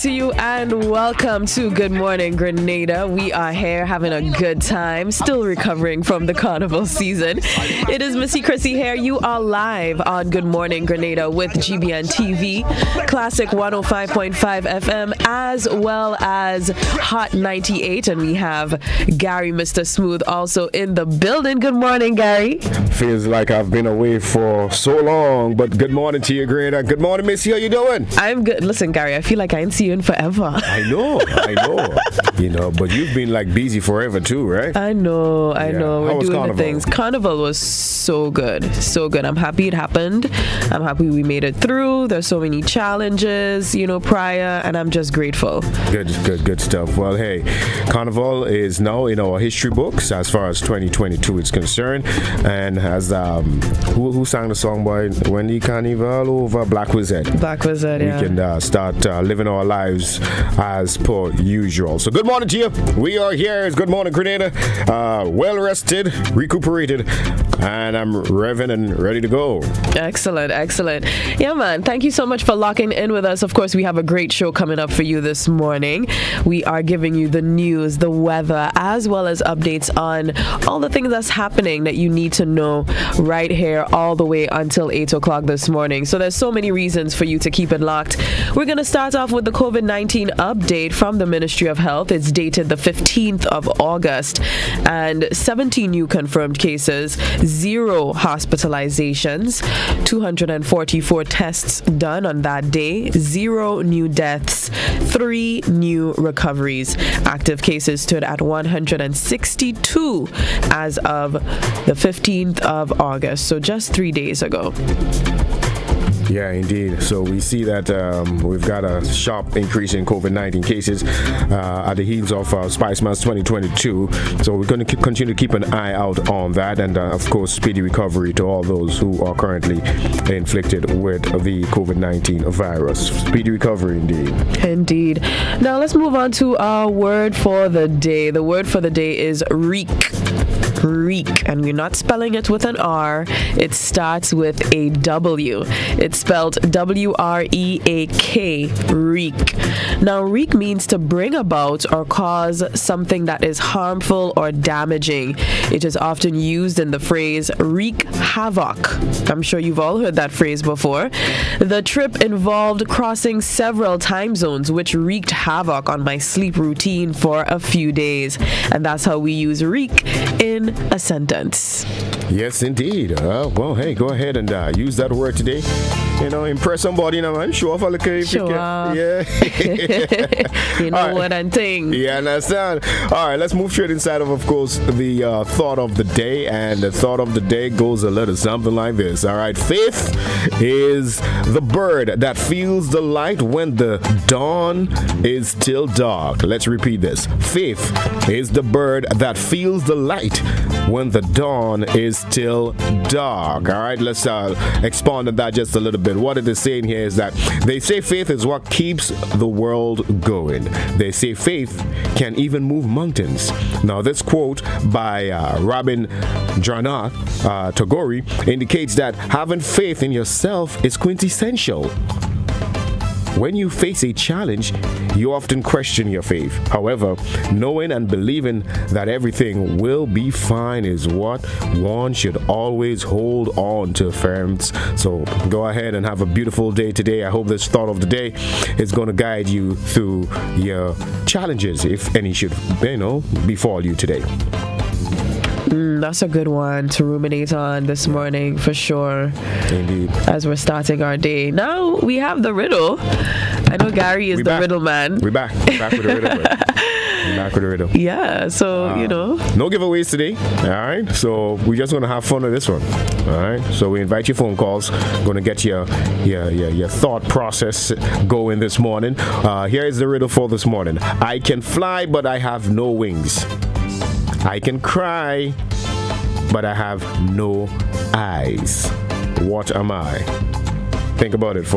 to you and welcome to Good Morning Grenada. We are here having a good time, still recovering from the carnival season. It is Missy, Chrissy here. You are live on Good Morning Grenada with GBN TV, Classic 105.5 FM, as well as Hot 98. And we have Gary, Mr. Smooth, also in the building. Good morning, Gary. Feels like I've been away for so long, but good morning to you, Grenada. Good morning, Missy. How you doing? I'm good. Listen, Gary, I feel like I ain't see you in forever. I know. But you've been like busy forever too, right? I know. We're doing Carnival? the things. Carnival was so good. I'm happy it happened. I'm happy we made it through. There's so many challenges, prior, and I'm just grateful. Good stuff. Well, hey, Carnival is now in our history books as far as 2022 is concerned, and as who sang the song by When the Carnival Over? Black Wizard. Yeah. We can start living our lives as per usual. So good morning to you. We are here. It's Good Morning Grenada. Well rested, recuperated, and I'm revving and ready to go. Excellent. Yeah, man. Thank you so much for locking in with us. Of course, we have a great show coming up for you this morning. We are giving you the news, the weather, as well as updates on all the things that's happening that you need to know right here all the way until 8 o'clock this morning. So there's so many reasons for you to keep it locked. We're going to start off with the COVID-19 update from the Ministry of Health. It's dated the 15th of August, and 17 new confirmed cases, 0 hospitalizations, 244 tests done on that day, 0 new deaths, 3 new recoveries. Active cases stood at 162 as of the 15th of August, so just 3 days ago. Yeah, indeed. So we see that we've got a sharp increase in COVID-19 cases at the heels of Spice Month 2022. So we're going to continue to keep an eye out on that, and of course, speedy recovery to all those who are currently inflicted with the COVID-19 virus. Speedy recovery, Indeed. Now let's move on to our word for the day. The word for the day is reek, and we're not spelling it with an R. It starts with a W. It's spelled W-R-E-A-K, reek. Now, reek means to bring about or cause something that is harmful or damaging. It is often used in the phrase wreak havoc. I'm sure you've all heard that phrase before. The trip involved crossing several time zones, which wreaked havoc on my sleep routine for a few days. And that's how we use reek in a sentence. Yes, indeed. Well, hey, go ahead and use that word today. Impress somebody, man. Show off a little if you can. Yeah. What I'm saying. Yeah, understand. All right, let's move straight inside of course, the thought of the day. And the thought of the day goes a little something like this. All right, faith is the bird that feels the light when the dawn is still dark. Let's repeat this. Faith is the bird that feels the light when the dawn is still dark. All right, let's expand on that just a little bit. What it is saying here is that they say faith is what keeps the world going. They say faith can even move mountains. Now, this quote by Rabindranath Tagore indicates that having faith in yourself is quintessential. When you face a challenge, you often question your faith. However, knowing and believing that everything will be fine is what one should always hold on to, friends. So go ahead and have a beautiful day today. I hope this thought of the day is going to guide you through your challenges, if any should, befall you today. That's a good one to ruminate on this morning, for sure. Indeed. As we're starting our day. Now we have the riddle. I know Gary is the riddle man. We're back. Back with the riddle. Back with the riddle. Yeah, so, No giveaways today. All right. So we're just going to have fun with this one. All right. So we invite your phone calls. Going to get your thought process going this morning. Here is the riddle for this morning. I can fly, but I have no wings. I can cry, but I have no eyes. What am I? Think about it.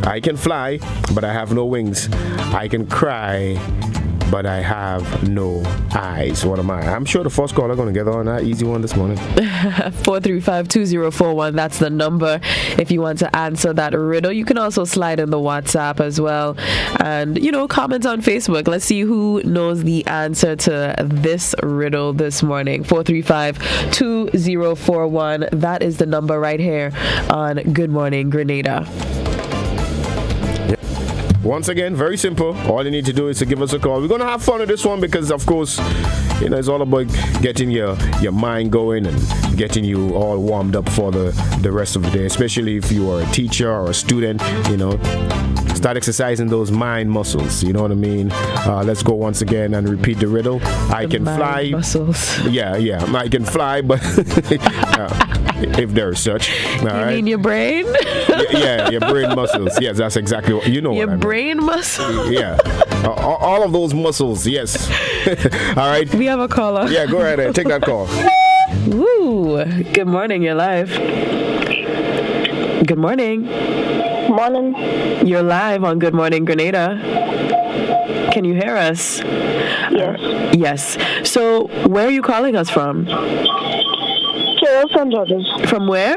I can fly, but I have no wings. I can cry, but I have no eyes. What am I? I'm sure the first caller going to get on that easy one this morning. 435-2041. That's the number if you want to answer that riddle. You can also slide in the WhatsApp as well, and comment on Facebook. Let's see who knows the answer to this riddle this morning. 435-2041. That is the number right here on Good Morning Grenada. Once again, very simple. All you need to do is to give us a call. We're going to have fun with this one because, of course, it's all about getting your mind going and getting you all warmed up for the rest of the day, especially if you are a teacher or a student, Start exercising those mind muscles, you know what I mean? Let's go once again and repeat the riddle. I can fly. Muscles. Yeah, I can fly, but if there is such. You mean your brain? Yeah, your brain muscles. Yes, that's exactly what your what brain muscles. Yeah, all of those muscles. Yes. All right. We have a caller. Yeah, go ahead and take that call. Woo! Good morning. You're live. Good morning. Morning. You're live on Good Morning Grenada. Can you hear us? Yes. Yes. So, where are you calling us from? St. George's. From where?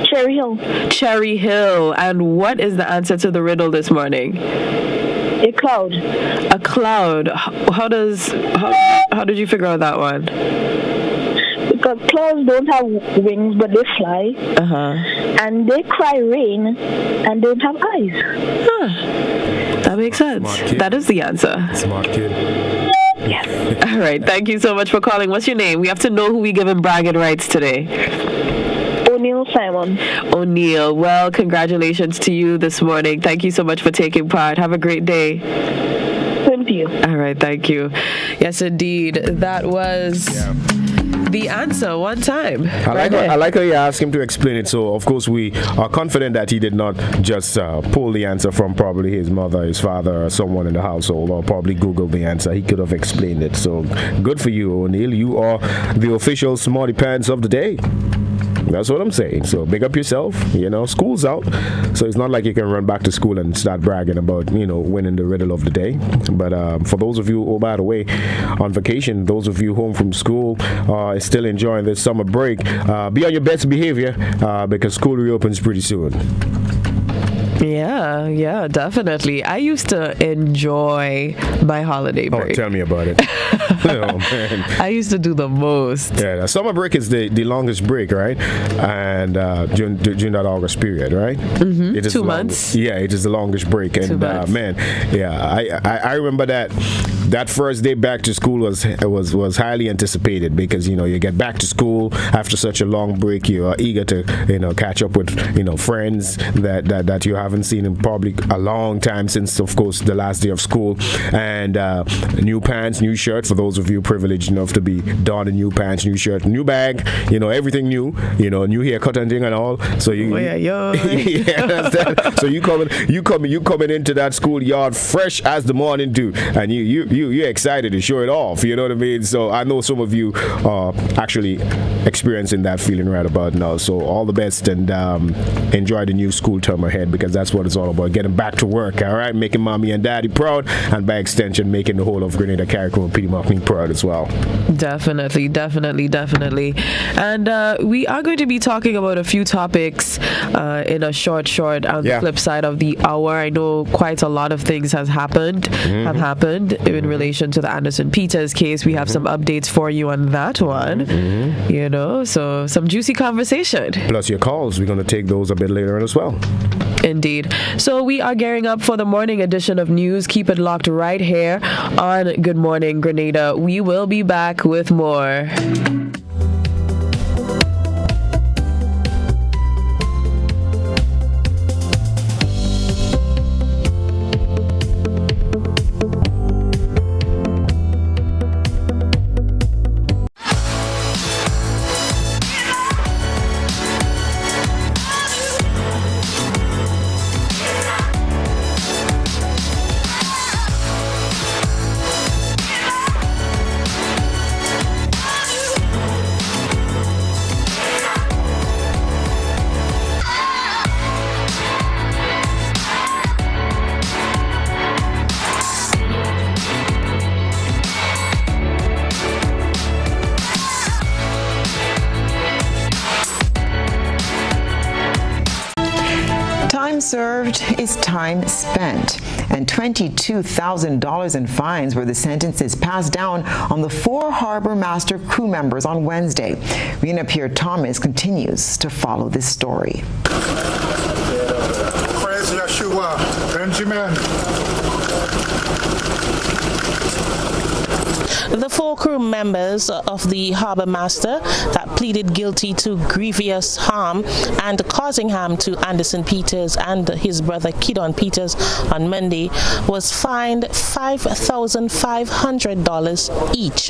Cherry Hill. Cherry Hill. And what is the answer to the riddle this morning? A cloud. A cloud. How did you figure out that one? Because clouds don't have wings, but they fly. And they cry rain and don't have eyes. That makes sense. That is the answer. Smart kid. Yes. All right. Thank you so much for calling. What's your name? We have to know who we giving bragging rights today. O'Neil Simon. O'Neil. Well, congratulations to you this morning. Thank you so much for taking part. Have a great day. Thank you. All right. Thank you. Yes, indeed. That was... the answer one time. I like how you asked him to explain it. So, of course, we are confident that he did not just pull the answer from probably his mother, his father, or someone in the household, or probably Google the answer. He could have explained it. So, good for you, O'Neil. You are the official smarty pants of the day. That's what I'm saying. So big up yourself. School's out, so it's not like you can run back to school and start bragging about winning the riddle of the day. But for those of you, by the way, on vacation, those of you home from school still enjoying this summer break, be on your best behavior because school reopens pretty soon. Yeah, definitely. I used to enjoy my holiday break. Oh, tell me about it. Oh, man. I used to do the most. Yeah, summer break is the longest break, right? And during that August period, right? Mm-hmm. It is 2 months. Yeah, it is the longest break. And man, I remember that first day back to school was highly anticipated because you get back to school after such a long break. You are eager to catch up with friends that you haven't seen in probably a long time since, of course, the last day of school. And new pants, new shirt for those of you privileged enough to be donning new pants, new shirt, new bag, everything new, new haircut and thing and all. So you, so you coming into that schoolyard fresh as the morning dew, and you're excited to show it off. You know what I mean? So I know some of you are actually experiencing that feeling right about now. So all the best and enjoy the new school term ahead because that's what it's all about. Getting back to work, all right? Making mommy and daddy proud, and by extension, making the whole of Grenada, Carriacou, and Petite Martinique proud as well. Definitely. And we are going to be talking about a few topics in a short on the flip side of the hour. I know quite a lot of things have happened in relation to the Anderson Peters case. We have some updates for you on that one. So some juicy conversation. Plus your calls. We're going to take those a bit later on as well. Indeed. So we are gearing up for the morning edition of news. Keep it locked right here on Good Morning Grenada. We will be back with more. served is time spent, and $22,000 in fines were the sentences passed down on the 4 Harbor Master crew members on Wednesday. Rena Pierre-Thomas continues to follow this story. Praise Yeshua, Benjamin. The 4 crew members of the Harbor Master that pleaded guilty to grievous harm and causing harm to Anderson Peters and his brother Kidon Peters on Monday was fined $5,500 each.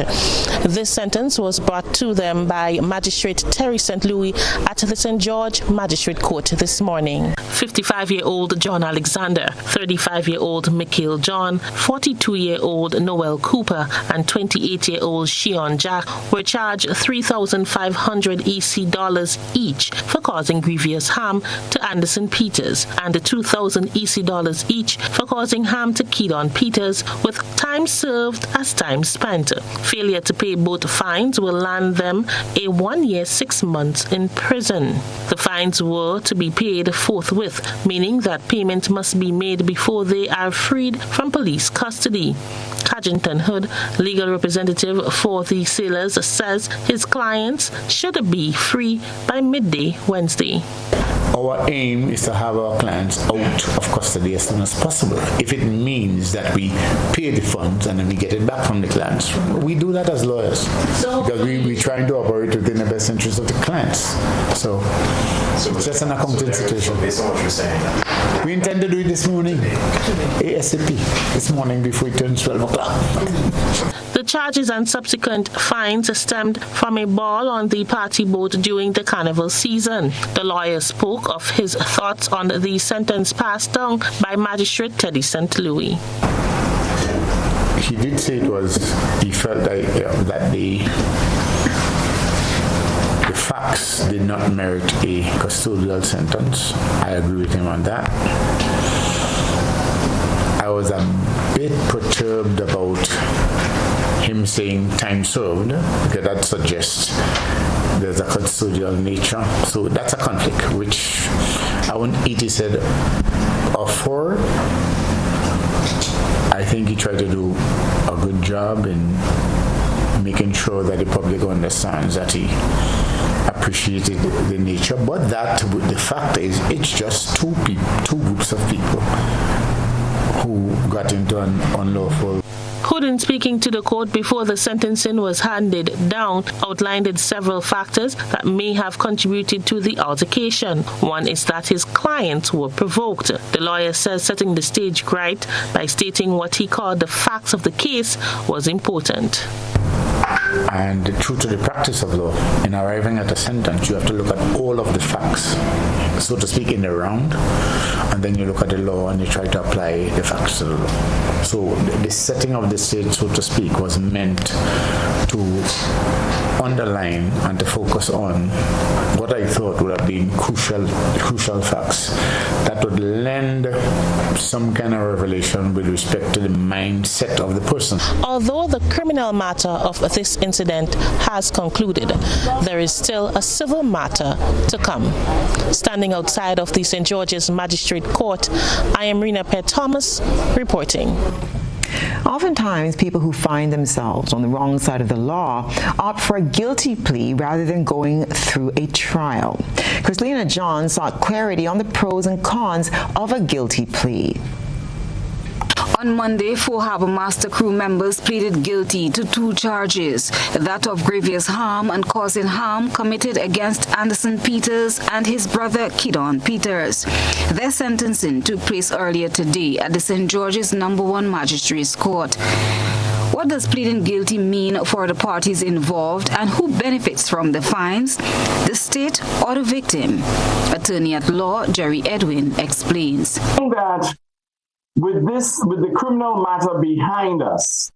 This sentence was brought to them by Magistrate Terry St. Louis at the St. George Magistrate Court this morning. 55-year-old John Alexander, 35-year-old Mikhail John, 42-year-old Noel Cooper, and 28-year-old Shion Jack were charged $3,500 EC dollars each for causing grievous harm to Anderson Peters and $2,000 EC dollars each for causing harm to Kidon Peters, with time served as time spent. Failure to pay both fines will land them a 1 year 6 months in prison. The fines were to be paid forthwith, meaning that payment must be made before they are freed from police custody. Cadgington Hood, legal representative for the sailors, says his clients should be free by midday Wednesday. Our aim is to have our clients out of custody as soon as possible. If it means that we pay the funds and then we get it back from the clients, we do that as lawyers because we're trying to operate within the best interest of the clients. So it's just an accounting situation. Based on what you're saying, we intend to do it this morning, ASAP, this morning before it turns 12 o'clock. The charges and subsequent fines stemmed from a ball on the party boat during the carnival season. The lawyer spoke of his thoughts on the sentence passed down by Magistrate Teddy St. Louis. He did say he felt like that the facts did not merit a custodial sentence. I agree with him on that. I was a bit perturbed about him saying time served, because that suggests there's a custodial nature. So that's a conflict, which I wouldn't eat his head off for. I think he tried to do a good job in making sure that the public understands that he appreciated the nature, but the fact is it's just two groups of people who got into an unlawful. Hood, in speaking to the court before the sentencing was handed down, outlined several factors that may have contributed to the altercation. One is that his clients were provoked. The lawyer says setting the stage right by stating what he called the facts of the case was important. And true to the practice of law, in arriving at a sentence, you have to look at all of the facts, so to speak, in the round, and then you look at the law and you try to apply the facts to the law. So the setting of the stage, so to speak, was meant to underline and to focus on what I thought would have been crucial facts that would lend some kind of revelation with respect to the mindset of the person. Although the criminal matter of this incident has concluded, there is still a civil matter to come. Standing outside of the St. George's Magistrate Court, I am Rena Pierre-Thomas reporting. Oftentimes, people who find themselves on the wrong side of the law opt for a guilty plea rather than going through a trial. Chrislena John sought clarity on the pros and cons of a guilty plea. On Monday, 4 Harbor Master crew members pleaded guilty to 2 charges, that of grievous harm and causing harm committed against Anderson Peters and his brother Kidon Peters. Their sentencing took place earlier today at the St. George's No. 1 Magistrates Court. What does pleading guilty mean for the parties involved, and who benefits from the fines, the state or the victim? Attorney at law Jerry Edwin explains. With the criminal matter behind us,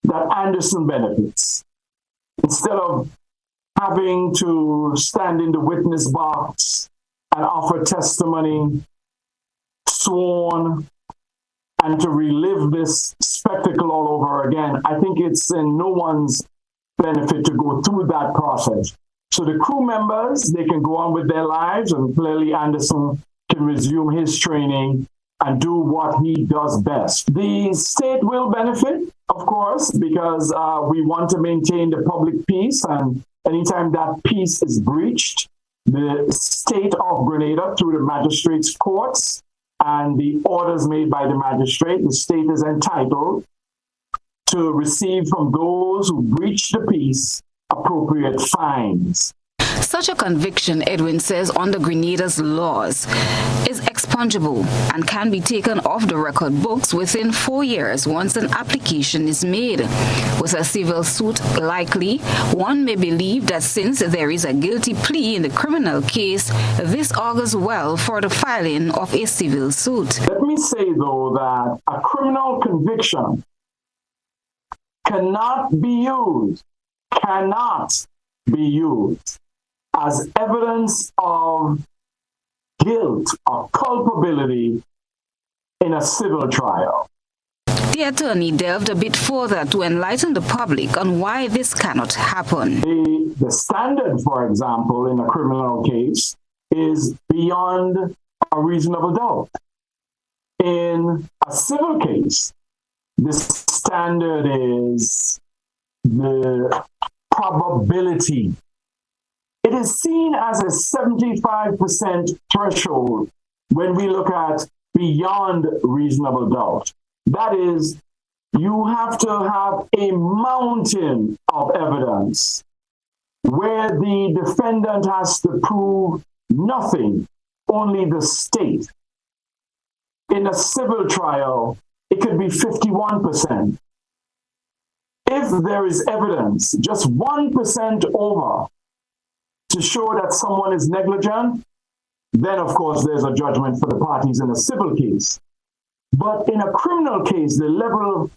that Anderson benefits. Instead of having to stand in the witness box and offer testimony, sworn, and to relive this spectacle all over again, I think it's in no one's benefit to go through that process. So the crew members, they can go on with their lives, and clearly Anderson can resume his training and do what he does best. The state will benefit, of course, because we want to maintain the public peace, and anytime that peace is breached, the state of Grenada, through the magistrates' courts and the orders made by the magistrate, the state is entitled to receive from those who breach the peace appropriate fines. Such a conviction, Edwin says, under Grenada's laws is expungible and can be taken off the record books within 4 years once an application is made. With a civil suit likely, one may believe that since there is a guilty plea in the criminal case, this augurs well for the filing of a civil suit. Let me say, though, that a criminal conviction cannot be used as evidence of guilt or culpability in a civil trial. The attorney delved a bit further to enlighten the public on why this cannot happen. The standard, for example, in a criminal case is beyond a reasonable doubt. In a civil case, the standard is the probability. It is seen as a 75% threshold when we look at beyond reasonable doubt. That is, you have to have a mountain of evidence where the defendant has to prove nothing, only the state. In a civil trial, it could be 51%. If there is evidence, just 1% over, to show that someone is negligent, then of course there's a judgment for the parties in a civil case. But in a criminal case, the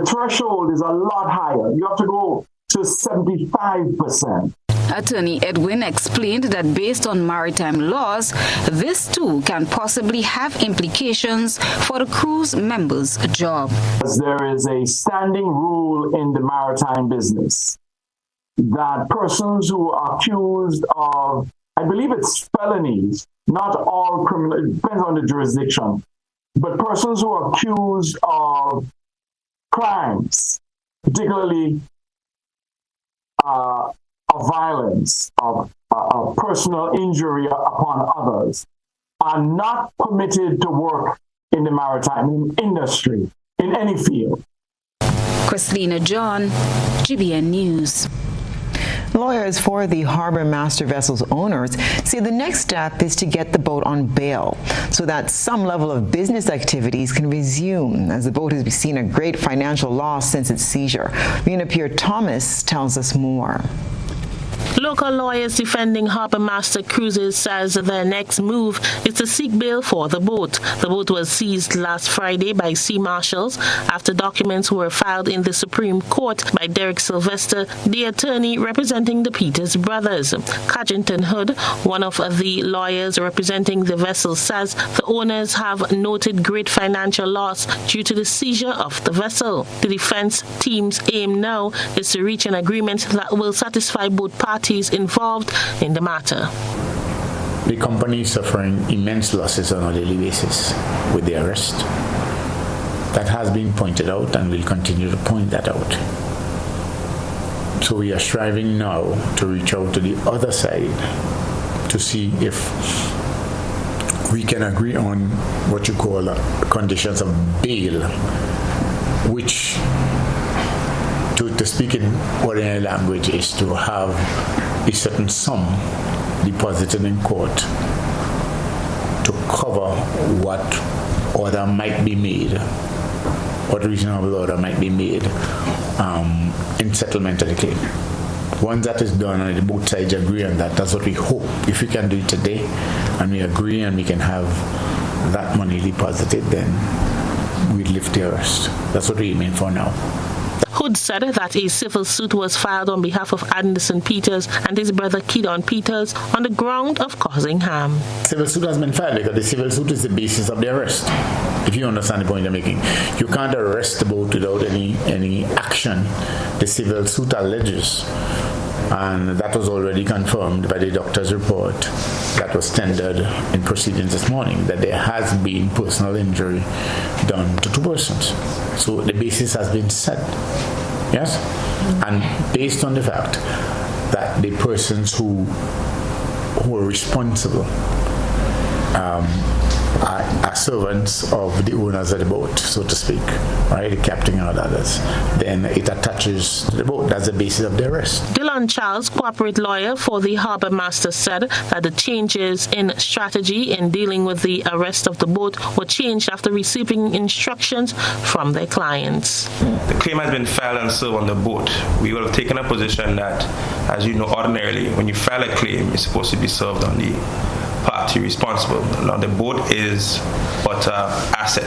threshold is a lot higher. You have to go to 75%. Attorney Edwin explained that based on maritime laws, this too can possibly have implications for the crew's members' job. There is a standing rule in the maritime business that persons who are accused of, I believe it's felonies, not all criminal, it depends on the jurisdiction, but persons who are accused of crimes, particularly of violence, of personal injury upon others, are not permitted to work in the maritime industry, in any field. Chrislina John, GBN News. Lawyers for the harbor master vessel's owners say the next step is to get the boat on bail so that some level of business activities can resume, as the boat has seen a great financial loss since its seizure. Rena Pierre-Thomas tells us more. Local lawyers defending Harbour Master Cruises says their next move is to seek bail for the boat. The boat was seized last Friday by sea marshals after documents were filed in the Supreme Court by Derek Sylvester, the attorney representing the Peters brothers. Cadgington Hood, one of the lawyers representing the vessel, says the owners have noted great financial loss due to the seizure of the vessel. The defense team's aim now is to reach an agreement that will satisfy both parties involved in the matter. The company is suffering immense losses on a daily basis with the arrest. That has been pointed out and we'll continue to point that out. So we are striving now to reach out to the other side to see if we can agree on what you call conditions of bail, which to speak in ordinary language is to have a certain sum deposited in court to cover what order might be made, what reasonable order might be made in settlement of the claim. Once that is done and both sides agree on that, that's what we hope. If we can do it today and we agree and we can have that money deposited, then we lift the arrest. That's what we're aiming for now. Hood said that a civil suit was filed on behalf of Anderson Peters and his brother Kidon Peters on the ground of causing harm. Civil suit has been filed because the civil suit is the basis of the arrest. If you understand the point I'm making, you can't arrest the boat without any action. The civil suit alleges And that was already confirmed by the doctor's report that was tendered in proceedings this morning, that there has been personal injury done to 2 persons. So the basis has been set. Yes? And based on the fact that the persons who are responsible are servants of the owners of the boat, so to speak, right? The captain and others. Then it attaches to the boat. That's the basis of the arrest. Dylan Charles, corporate lawyer for the harbour master, said that the changes in strategy in dealing with the arrest of the boat were changed after receiving instructions from their clients. The claim has been filed and served on the boat. We would have taken a position that, as you know, ordinarily, when you file a claim, it's supposed to be served on the party responsible. Now, the boat is but an asset.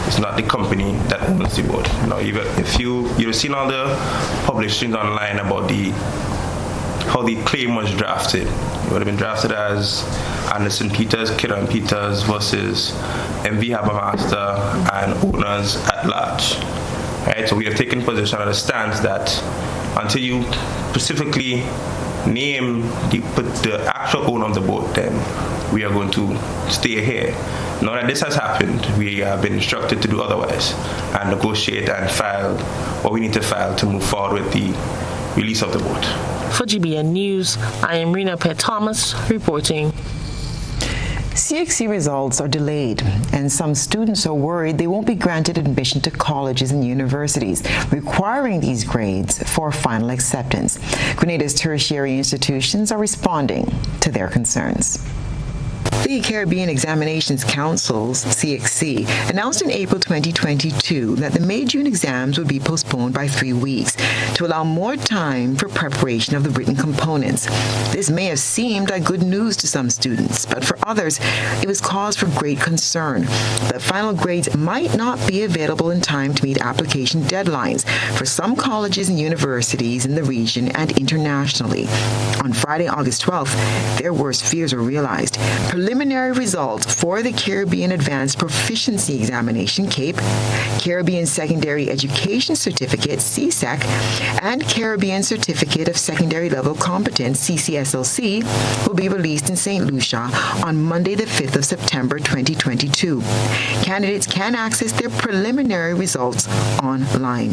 It's not the company that owns the boat. Now, if you've seen all the publishings online about how the claim was drafted. It would have been drafted as Anderson Peters, Kieran Peters versus MV Harbour Master and owners at large. Right? So we have taken position on the stance that until you specifically name the actual owner of the boat, then we are going to stay here. Now that this has happened, we have been instructed to do otherwise and negotiate and file what we need to file to move forward with the release of the boat. For GBN News, I am Rena Thomas reporting. CXC results are delayed, and some students are worried they won't be granted admission to colleges and universities, requiring these grades for final acceptance. Grenada's tertiary institutions are responding to their concerns. The Caribbean Examinations Council's CXC announced in April 2022 that the May-June exams would be postponed by 3 weeks to allow more time for preparation of the written components. This may have seemed like good news to some students, but for others, it was cause for great concern that final grades might not be available in time to meet application deadlines for some colleges and universities in the region and internationally. On Friday, August 12th, their worst fears were realized. Preliminary results for the Caribbean Advanced Proficiency Examination, CAPE, Caribbean Secondary Education Certificate, CSEC, and Caribbean Certificate of Secondary Level Competence, CCSLC, will be released in St. Lucia on Monday, the 5th of September, 2022. Candidates can access their preliminary results online.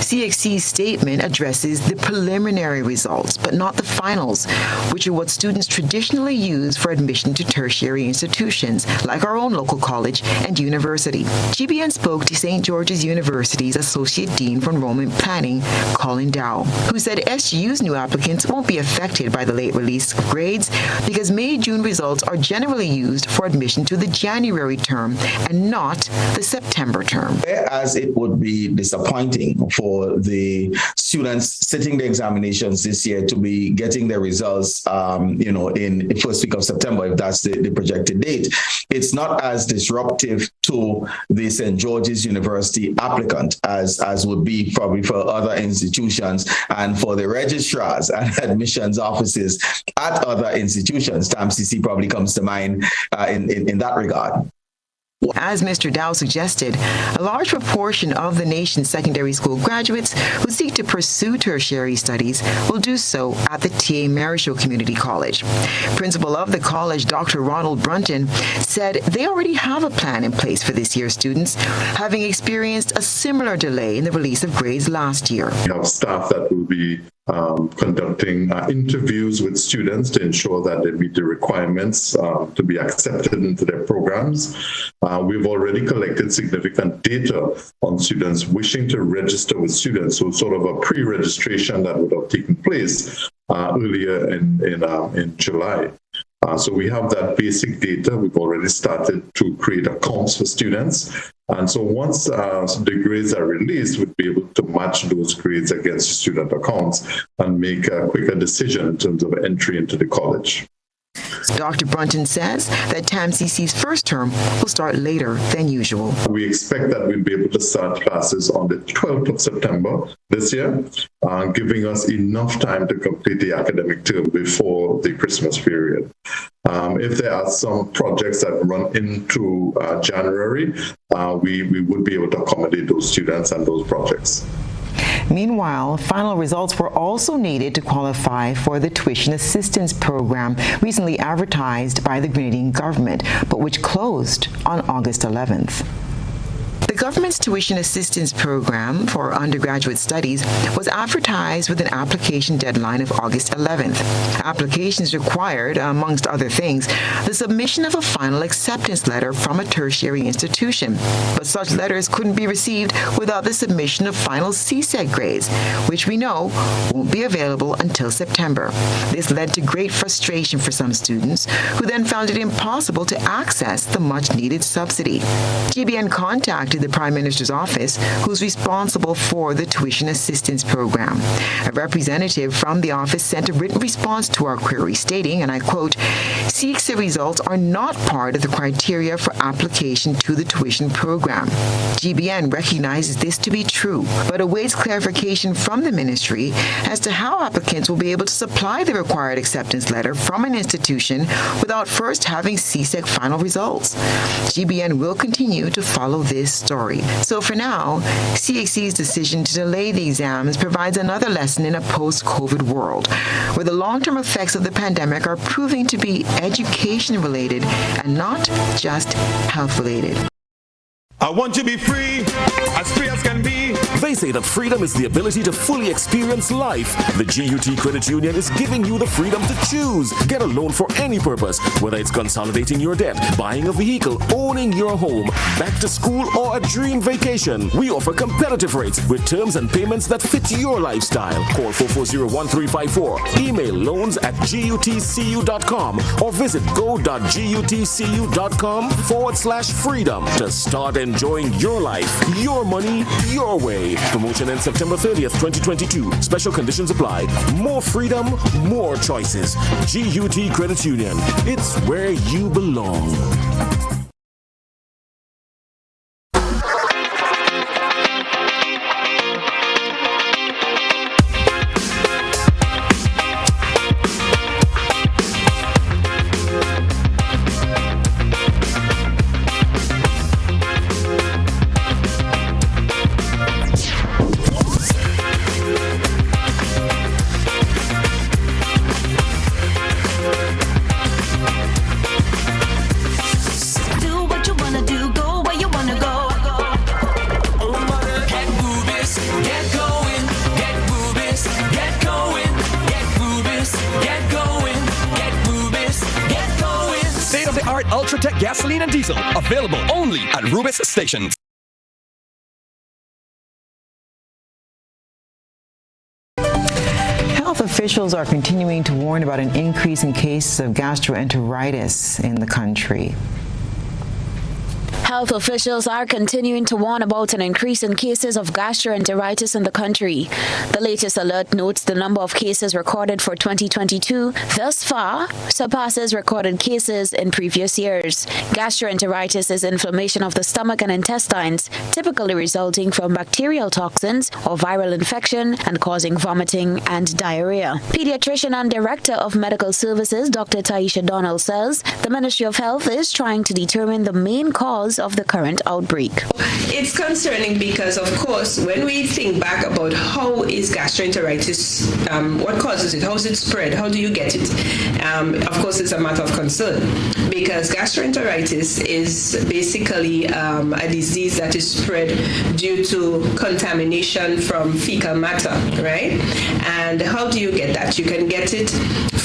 CXC's statement addresses the preliminary results, but not the finals, which are what students traditionally use for admission to tertiary institutions, like our own local college and university. GBN spoke to St. George's University's Associate Dean for Enrollment Planning, Colin Dow, who said SGU's new applicants won't be affected by the late release of grades because May-June results are generally used for admission to the January term and not the September term. As it would be disappointing for the students sitting the examinations this year to be getting their results, in the first week of September, if that's the projected date. It's not as disruptive to the St. George's University applicant as would be probably for other institutions and for the registrars and admissions offices at other institutions. TAMCC probably comes to mind in that regard. As Mr. Dow suggested, a large proportion of the nation's secondary school graduates who seek to pursue tertiary studies will do so at the T.A. Marisho Community College. Principal of the college, Dr. Ronald Brunton, said they already have a plan in place for this year's students, having experienced a similar delay in the release of grades last year. We have staff that will be conducting interviews with students to ensure that they meet the requirements to be accepted into their programs. We've already collected significant data on students wishing to register with students, so sort of a pre-registration that would have taken place earlier in July. So we have that basic data. We've already started to create accounts for students. And so once the grades are released, we'll be able to match those grades against student accounts and make a quicker decision in terms of entry into the college. Dr. Brunton says that TAMCC's first term will start later than usual. We expect that we'll be able to start classes on the 12th of September this year, giving us enough time to complete the academic term before the Christmas period. If there are some projects that run into January, we would be able to accommodate those students and those projects. Meanwhile, final results were also needed to qualify for the tuition assistance program recently advertised by the Grenadian government, but which closed on August 11th. The government's tuition assistance program for undergraduate studies was advertised with an application deadline of August 11th. Applications required, amongst other things, the submission of a final acceptance letter from a tertiary institution. But such letters couldn't be received without the submission of final CSEC grades, which we know won't be available until September. This led to great frustration for some students, who then found it impossible to access the much-needed subsidy. GBN contacted the Prime Minister's office, who's responsible for the tuition assistance program. A representative from the office sent a written response to our query stating, and I quote, "CSEC results are not part of the criteria for application to the tuition program." GBN recognizes this to be true, but awaits clarification from the ministry as to how applicants will be able to supply the required acceptance letter from an institution without first having CSEC final results. GBN will continue to follow this story. So for now, CXC's decision to delay the exams provides another lesson in a post-COVID world, where the long-term effects of the pandemic are proving to be education-related and not just health-related. I want to be free as can be. They say that freedom is the ability to fully experience life. The GUT Credit Union is giving you the freedom to choose. Get a loan for any purpose, whether it's consolidating your debt, buying a vehicle, owning your home, back to school, or a dream vacation. We offer competitive rates with terms and payments that fit your lifestyle. Call 440-1354. Email loans@gutcu.com or visit go.gutcu.com/freedom to start enjoying your life, your money, your way. Promotion ends September 30th, 2022. Special conditions apply. More freedom, more choices. GUT Credit Union. It's where you belong. Ultratech gasoline and diesel, available only at Rubis stations. Health officials are continuing to warn about an increase in cases of gastroenteritis in the country. Health officials are continuing to warn about an increase in cases of gastroenteritis in the country. The latest alert notes the number of cases recorded for 2022 thus far surpasses recorded cases in previous years. Gastroenteritis is inflammation of the stomach and intestines, typically resulting from bacterial toxins or viral infection and causing vomiting and diarrhea. Pediatrician and Director of Medical Services, Dr. Taisha Donald, says the Ministry of Health is trying to determine the main cause of the current outbreak. It's concerning because, of course, when we think back about how is gastroenteritis, what causes it, how is it spread, how do you get it, of course, it's a matter of concern because gastroenteritis is basically a disease that is spread due to contamination from fecal matter, right? And how do you get that? You can get it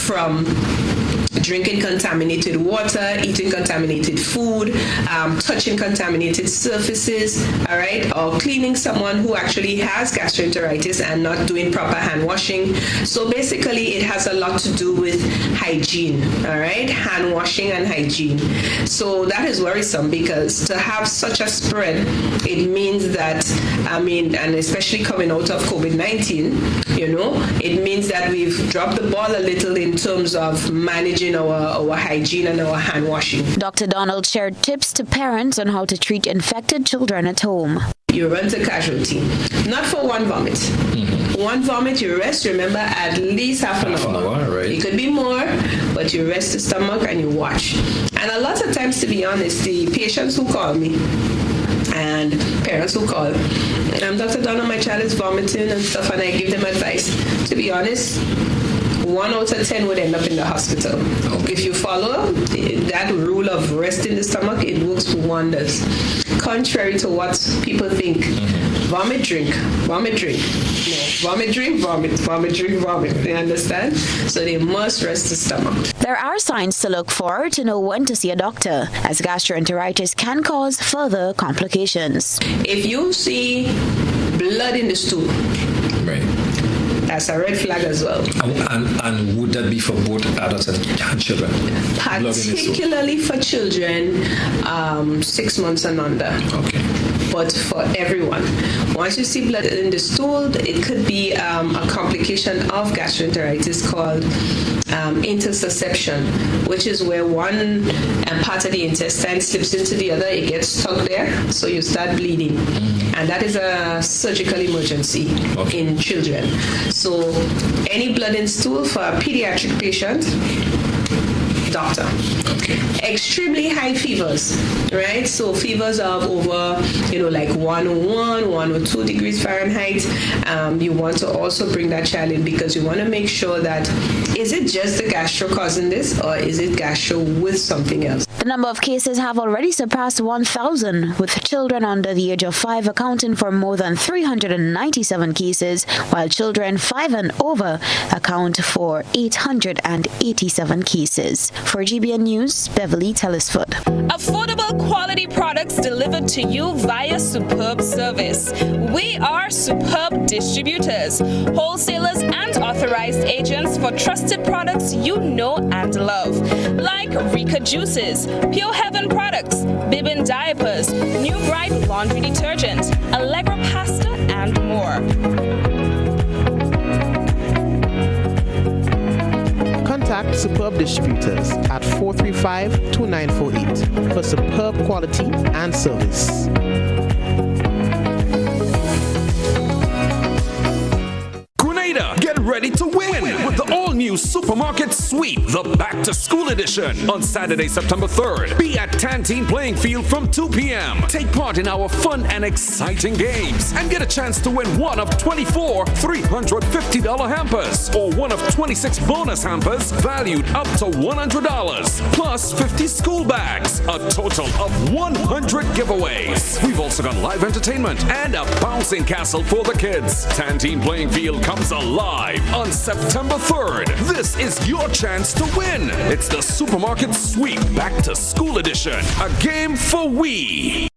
from drinking contaminated water, eating contaminated food, touching contaminated surfaces, all right, or cleaning someone who actually has gastroenteritis and not doing proper hand washing. So basically, it has a lot to do with hygiene, all right, hand washing and hygiene. So that is worrisome because to have such a spread, it means that, and especially coming out of COVID-19, it means that we've dropped the ball a little in terms of managing our hygiene and our hand washing. Dr. Donald shared tips to parents on how to treat infected children at home. You run to casualty, not for one vomit. Mm-hmm. One vomit, you rest, remember, at least half an hour. Right? It could be more, but you rest the stomach and you watch. And a lot of times, to be honest, the patients who call me, and parents who call. Dr. Donna, my child is vomiting and stuff, and I give them advice. To be honest, 1 out of 10 would end up in the hospital. If you follow that rule of rest in the stomach, it works wonders. Contrary to what people think, vomit, drink. No, vomit, drink, vomit. Vomit, drink, vomit. You understand? So they must rest the stomach. There are signs to look for to know when to see a doctor, as gastroenteritis can cause further complications. If you see blood in the stool, that's a red flag as well. And would that be for both adults and children? Particularly for children 6 months and under. Okay. But for everyone. Once you see blood in the stool, it could be a complication of gastroenteritis called intussusception, which is where one part of the intestine slips into the other, it gets stuck there, so you start bleeding. And that is a surgical emergency in children. So any blood in stool for a pediatric patient, doctor. Extremely high fevers, right? So fevers of over, like 101, 102 degrees Fahrenheit. You want to also bring that child in because you want to make sure that, is it just the gastro causing this, or is it gastro with something else? The number of cases have already surpassed 1,000, with children under the age of 5 accounting for more than 397 cases, while children 5 and over account for 887 cases. For GBN News, Beverly Telesford. Affordable quality products delivered to you via Superb Service. We are Superb Distributors, wholesalers and authorized agents for trusted products you know and love, like Rika Juices, Pure Heaven products, Bibbin diapers, New Bright laundry detergent, Allegra pasta, and more. Contact Superb Distributors at 435-2948 for superb quality and service. Grenada, get ready to win with the all-new Supermarket Sweep, the Back-to-School Edition, on Saturday, September 3rd. Be at Tantine Playing Field from 2 p.m. Take part in our fun and exciting games and get a chance to win one of 24 $350 hampers or one of 26 bonus hampers valued up to $100, plus 50 school bags, a total of 100 giveaways. We've also got live entertainment and a bouncing castle for the kids. Tantine Playing Field comes alive on September 3rd. This is your chance to win. It's the Supermarket Sweep Back to School Edition, a game for we.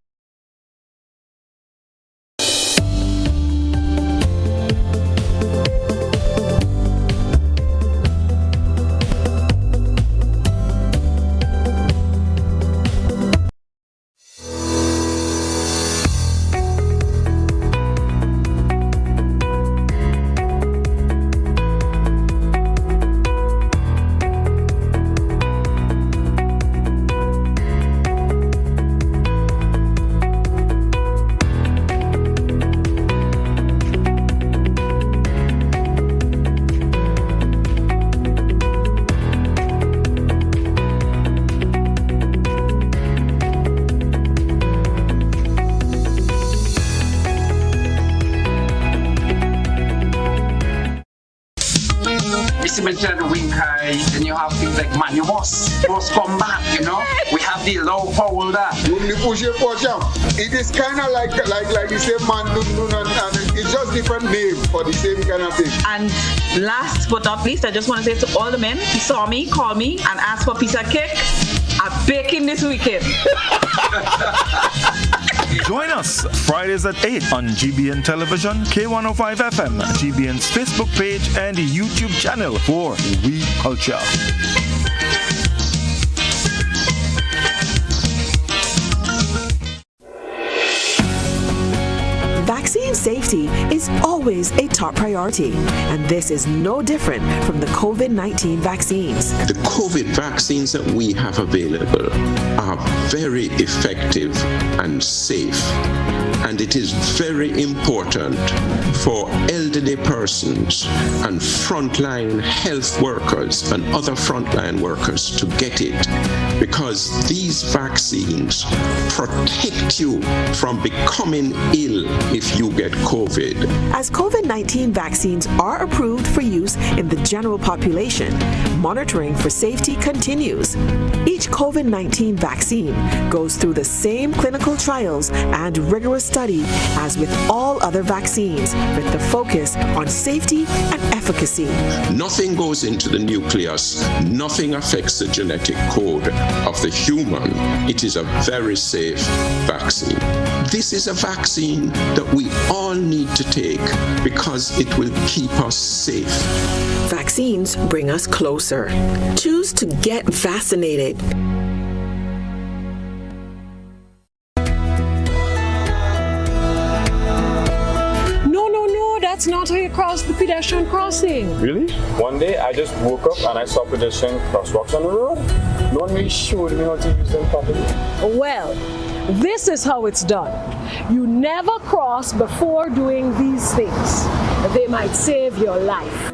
Then you have things like man, you must come back, We have the low power that. It is kind of like the same man, and it's just different name for the same kind of thing. And last but not least, I just want to say to all the men who saw me, call me, and ask for a piece of cake, I'm baking this weekend. Join us Fridays at 8 on GBN Television, K105 FM, GBN's Facebook page, and YouTube channel for We Culture. Vaccine safety is always a top priority, and this is no different from the COVID-19 vaccines. The COVID vaccines that we have available are very effective and safe. And it is very important for elderly persons and frontline health workers and other frontline workers to get it, because these vaccines protect you from becoming ill if you get COVID. As COVID-19 vaccines are approved for use in the general population, monitoring for safety continues. Each COVID-19 vaccine goes through the same clinical trials and rigorous study as with all other vaccines, with the focus on safety and efficacy. Nothing goes into the nucleus, nothing affects the genetic code of the human. It is a very safe vaccine. This is a vaccine that we all need to take because it will keep us safe. Vaccines bring us closer. Choose to get vaccinated. That's not how you cross the pedestrian crossing. Really? One day I just woke up and I saw pedestrian crosswalks on the road. No one really showed me how to use them properly. Well, this is how it's done. You never cross before doing these things. They might save your life.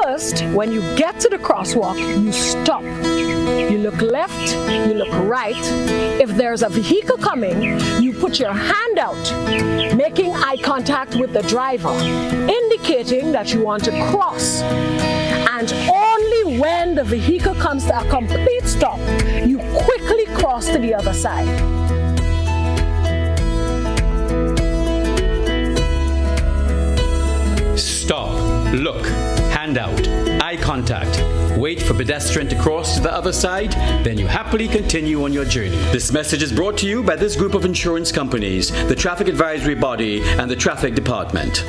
First, when you get to the crosswalk, you stop. You look left, you look right. If there's a vehicle coming, you put your hand out, making eye contact with the driver, indicating that you want to cross. And only when the vehicle comes to a complete stop, you quickly cross to the other side. Stop, look, hand out, eye contact. Wait for pedestrian to cross to the other side, then you happily continue on your journey. This message is brought to you by this group of insurance companies, the Traffic Advisory Body, and the Traffic Department.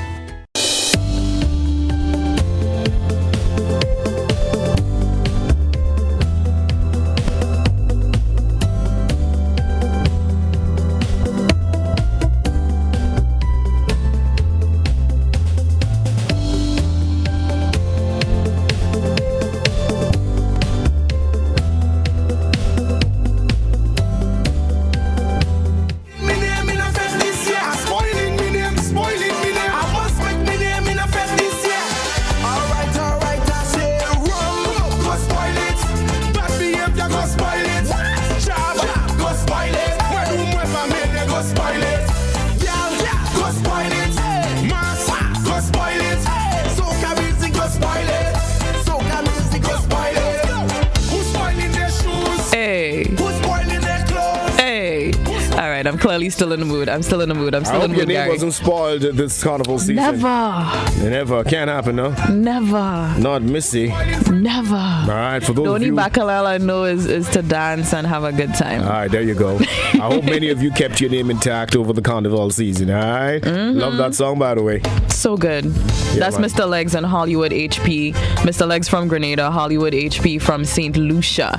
I'm clearly still in the mood. I'm still in the mood. I'm still in the mood, Your name wasn't spoiled this carnival season. Never. Can't happen, no? Never. Not Missy. Never. All right, for those the only of you... Bacalao I know is to dance and have a good time. All right, there you go. I hope many of you kept your name intact over the carnival season, all right? Mm-hmm. Love that song, by the way. So good. Yeah, that's man. Mr. Legs and Hollywood HP. Mr. Legs from Grenada, Hollywood HP from St. Lucia.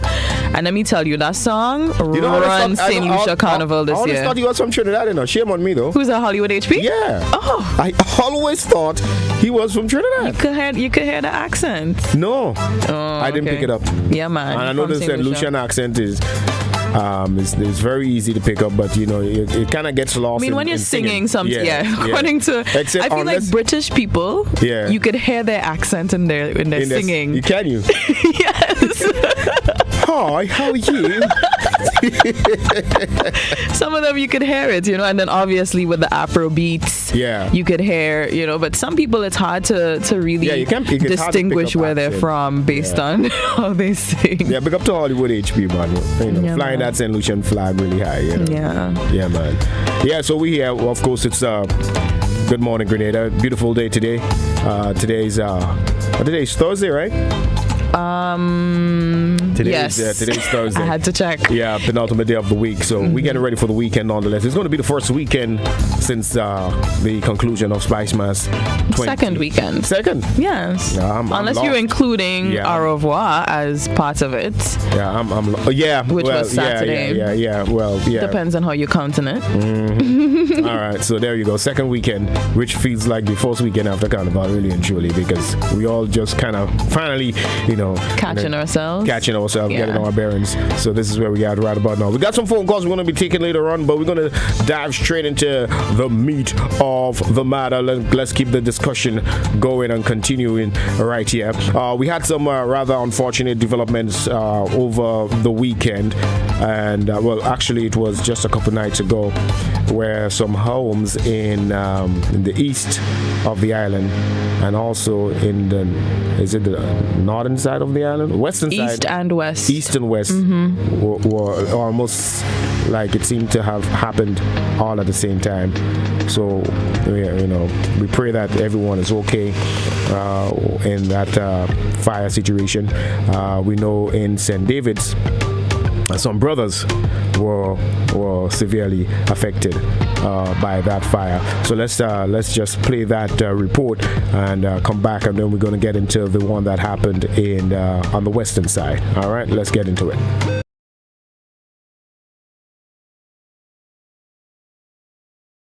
And let me tell you, that song runs St. Lucia Carnival this year. I thought he was from Trinidad, you know. Shame on me, though. Who's a Hollywood HP? Yeah. Oh. I always thought he was from Trinidad. You could hear the accent. No. I didn't pick it up. Yeah, man. And I know the St. Lucian accent is it's very easy to pick up, but you know it kind of gets lost. I mean, when you're singing something, according to, I feel like British people, you could hear their accent in their singing. You can you? Yes. Hi, how are you? Some of them you could hear it, you know, and then obviously with the Afro beats, you could hear, you know, but some people it's hard to really distinguish where they're from based on how they sing. Yeah, big up to Hollywood HP, man. You know, flying that St. Lucian flag really high. You know? Yeah, man. Yeah, so we here, of course, it's Good Morning Grenada. Beautiful day today. Today's Thursday, right? Yes. Today's Thursday. I had to check. Yeah, penultimate day of the week. So we're getting ready for the weekend nonetheless. It's going to be the first weekend since the conclusion of Spice Mass. Second weekend. Second? Yes. Unless you're including Au Revoir as part of it. Yeah, which was Saturday. Yeah. Well, yeah. Depends on how you're counting it. Mm-hmm. All right, so there you go. Second weekend, which feels like the first weekend after Carnival, really and truly, because we all just kind of finally, you know, catching ourselves, getting our bearings. So this is where we are right about now. We got some phone calls we're going to be taking later on, but we're going to dive straight into the meat of the matter. Let's keep the discussion going and continuing right here. We had some rather unfortunate developments over the weekend, and well, actually it was just a couple nights ago, where some homes in the east of the island, and also in the northern side of the island, western side, east and west, were almost like it seemed to have happened all at the same time. So we pray that everyone is okay in that fire situation. We know in St. David's, some brothers were severely affected by that fire. So let's just play that report and come back, and then we're going to get into the one that happened on the western side. All right, let's get into it.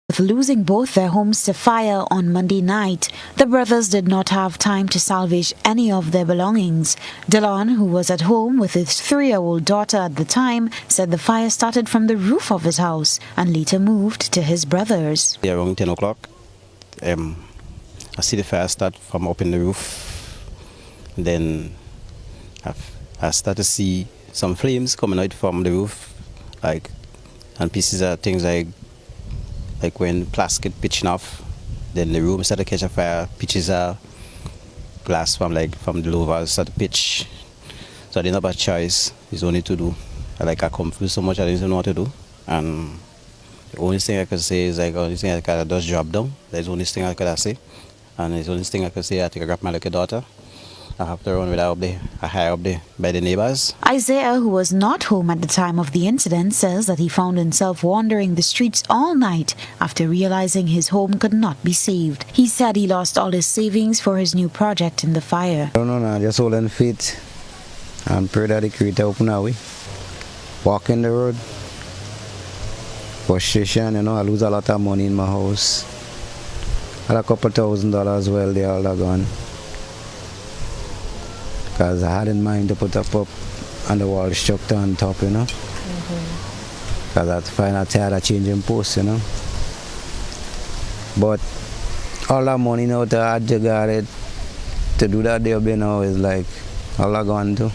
With losing both their homes to fire on Monday night, the brothers did not have time to salvage any of their belongings. Dylan, who was at home with his 3-year-old daughter at the time, said the fire started from the roof of his house and later moved to his brother's. Around 10 o'clock, I see the fire start from up in the roof. Then I start to see some flames coming out from the roof, and pieces of things like when plastic pitching off, then the room started to catch a fire, pitches of glass from the lower started to pitch. So I didn't have a choice. It's only to do. I confused so much I didn't know what to do. And the only thing I could say is the only thing I could just drop down. That's the only thing I could say. And the only thing I could say, I think I grabbed my little daughter. I have to run with her higher up there by the neighbors. Isaiah, who was not home at the time of the incident, says that he found himself wandering the streets all night after realizing his home could not be saved. He said he lost all his savings for his new project in the fire. No, just hold on faith and pray that the Creator open our way. Walk in the road. Frustration, I lose a lot of money in my house. I had a couple $1,000, well, they all are gone. Because I had in mind to put up on the wall structure on top, Because I find out tired of changing posts, But all that money now to add to it, to do that there now is all I gone to.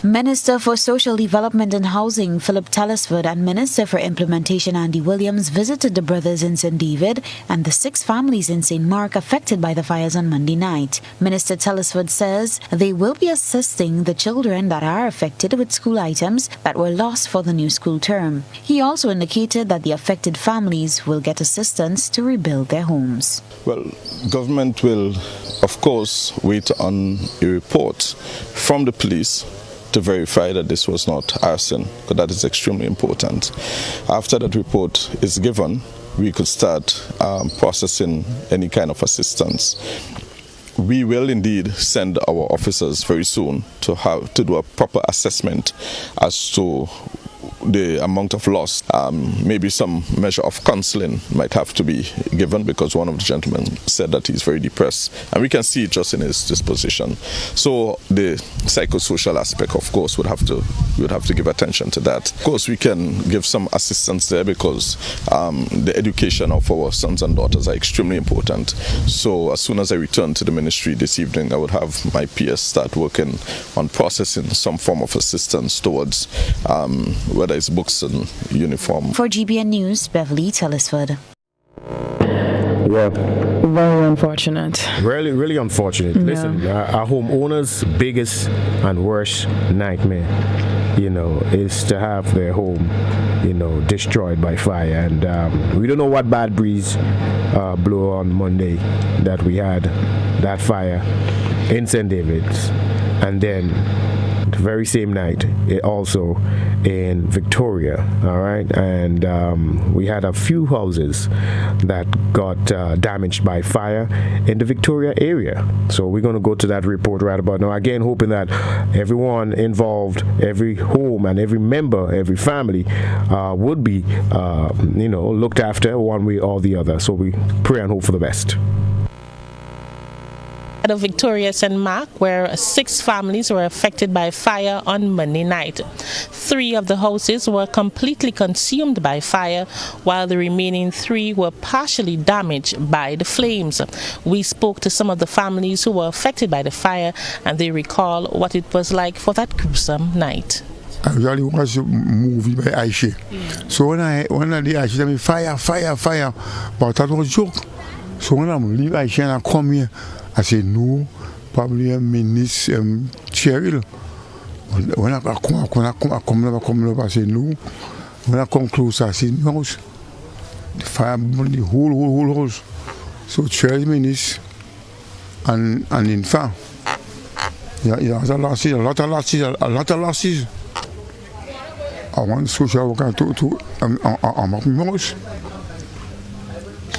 Minister for Social Development and Housing Philip Telesford and Minister for Implementation Andy Williams visited the brothers in St. David and the 6 families in St. Mark affected by the fires on Monday night. Minister Telesford says they will be assisting the children that are affected with school items that were lost for the new school term. He also indicated that the affected families will get assistance to rebuild their homes. Well, government will, of course, wait on a report from the police to verify that this was not arson, because that is extremely important. After that report is given, we could start processing any kind of assistance. We will indeed send our officers very soon to do a proper assessment as to the amount of loss. Maybe some measure of counseling might have to be given, because one of the gentlemen said that he's very depressed, and we can see it just in his disposition. So the psychosocial aspect, of course, we would have to give attention to that. Of course, we can give some assistance there, because the education of our sons and daughters are extremely important. So as soon as I return to the ministry this evening, I would have my PS start working on processing some form of assistance towards whether it's books and uniform. For GBN News, Beverly Telesford. Yeah. Very unfortunate. Really unfortunate. Yeah. Listen, our homeowners' biggest and worst nightmare, is to have their home, destroyed by fire. And we don't know what bad breeze blew on Monday that we had that fire in St. David's. And then the very same night, also in Victoria, all right? And we had a few houses that got damaged by fire in the Victoria area. So we're going to go to that report right about now. Again, hoping that everyone involved, every home and every member, every family would be, looked after one way or the other. So we pray and hope for the best. Of Victoria St. Mark, where 6 families were affected by fire on Monday night. 3 of the houses were completely consumed by fire, while the remaining 3 were partially damaged by the flames. We spoke to some of the families who were affected by the fire, and they recall what it was like for that gruesome night. I usually watch a movie by Aisha. So when I did Aisha tell me fire, but that was a joke. So when I leave Aisha and I come here, I say no, probably a minute Cheryl. When I come up, I say no. When I come close, I say no house. The fire burned the whole house. So 12 minutes and in fact, yeah, a lot of losses. I want social worker to I'm up in my house.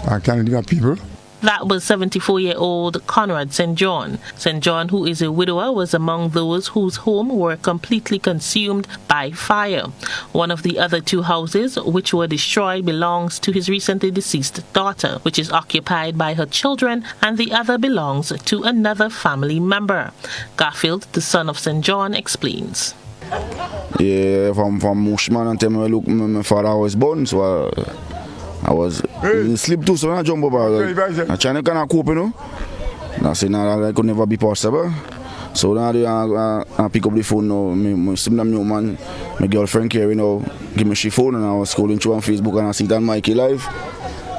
I can't leave people. That was 74-year-old Conrad St. John. St. John, who is a widower, was among those whose home were completely consumed by fire. One of the other 2 houses which were destroyed belongs to his recently deceased daughter, which is occupied by her children, and the other belongs to another family member. Garfield, the son of St. John, explains. Yeah, from Mushman until my father was born, so I was in sleep too, so when I jump up, I try to kind of cope, you know. And I said, no, that could never be possible. So now I pick up the phone now. My girlfriend here, you know, give me she phone, and I was scrolling through on Facebook and I see that Mikey live.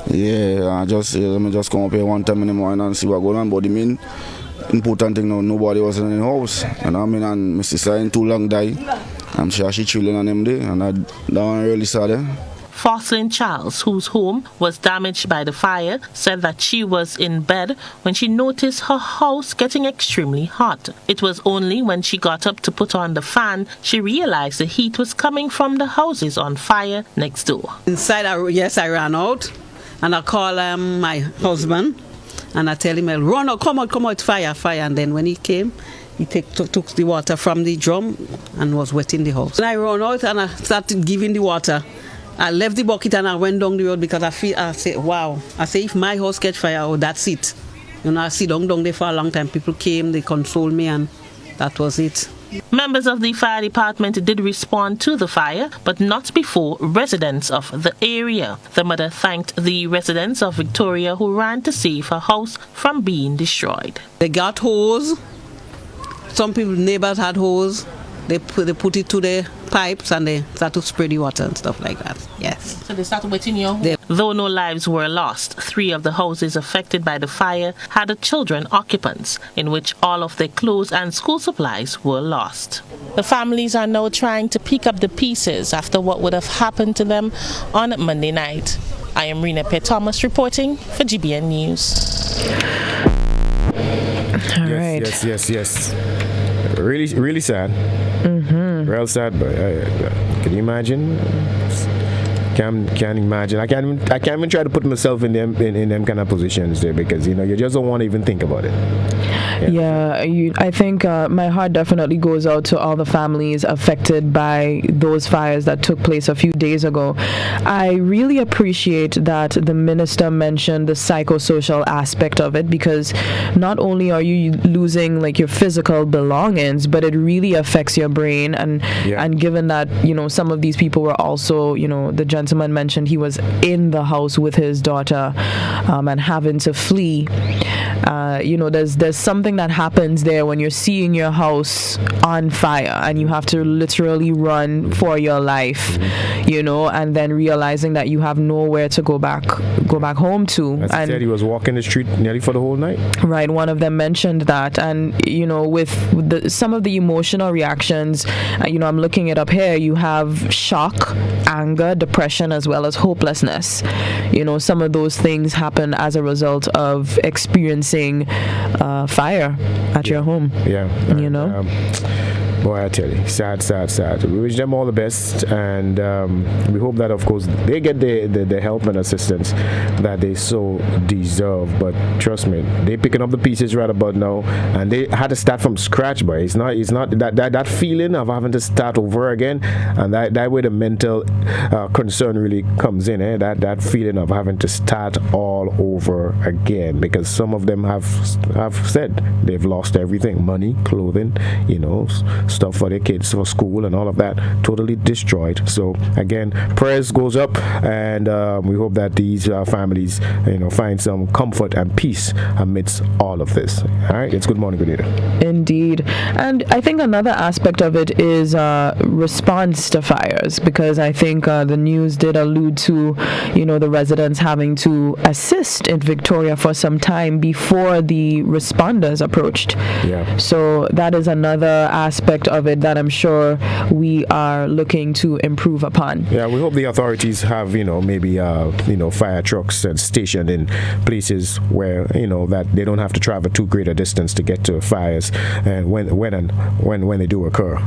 Yeah, let me just come up here one time in the morning and see what's going on. But the main important thing now, nobody was in the house. And I mean, and my sister ain't too long died. I'm sure she chilling on them day, and that one really sad. Jocelyn Charles, whose home was damaged by the fire, said that she was in bed when she noticed her house getting extremely hot. It was only when she got up to put on the fan she realized the heat was coming from the houses on fire next door. Inside, I ran out and I called my husband and I tell him, run out, come out, fire. And then when he came, he took the water from the drum and was wetting the house. And I ran out and I started giving the water. I left the bucket and I went down the road because I said, wow. I say, if my house catch fire, oh, that's it. You know, I sit down there for a long time. People came, they consoled me, and that was it. Members of the fire department did respond to the fire, but not before residents of the area. The mother thanked the residents of Victoria who ran to save her house from being destroyed. They got hose. Some people, neighbors had hose. They put it to the pipes and they start to spray the water and stuff like that. Yes. So they started wetting your home? Though no lives were lost, 3 of the houses affected by the fire had children occupants, in which all of their clothes and school supplies were lost. The families are now trying to pick up the pieces after what would have happened to them on Monday night. I am Rena P. Thomas reporting for GBN News. All right. Yes. Really sad. Real sad, but can you imagine? Can't imagine. I can't even try to put myself in them kind of positions there, because you just don't want to even think about it. I think my heart definitely goes out to all the families affected by those fires that took place a few days ago. I really appreciate that the minister mentioned the psychosocial aspect of it, because not only are you losing like your physical belongings, but it really affects your brain. And given that some of these people were also, the gentleman mentioned he was in the house with his daughter and having to flee. There's something that happens there when you're seeing your house on fire and you have to literally run for your life, and then realizing that you have nowhere to go back home to. As he said, he was walking the street nearly for the whole night. Right. One of them mentioned that, and with some of the emotional reactions, I'm looking it up here. You have shock, anger, depression, as well as hopelessness. Some of those things happen as a result of experiencing fire at your home. Boy, I tell you, sad. We wish them all the best, and we hope that, of course, they get the help and assistance that they so deserve. But trust me, they're picking up the pieces right about now, and they had to start from scratch. But it's not that feeling of having to start over again, and that way the mental concern really comes in. That feeling of having to start all over again, because some of them have said they've lost everything: money, clothing, stuff for their kids for school and all of that, totally destroyed. So again, prayers goes up, and we hope that these families find some comfort and peace amidst all of this. All right, it's Good Morning Grenada. Indeed. And I think another aspect of it is response to fires, because I think the news did allude to the residents having to assist in Victoria for some time before the responders approached. Yeah. So that is another aspect of it that I'm sure we are looking to improve upon. Yeah, we hope the authorities have maybe fire trucks stationed in places where that they don't have to travel too great a distance to get to fires, and when they do occur.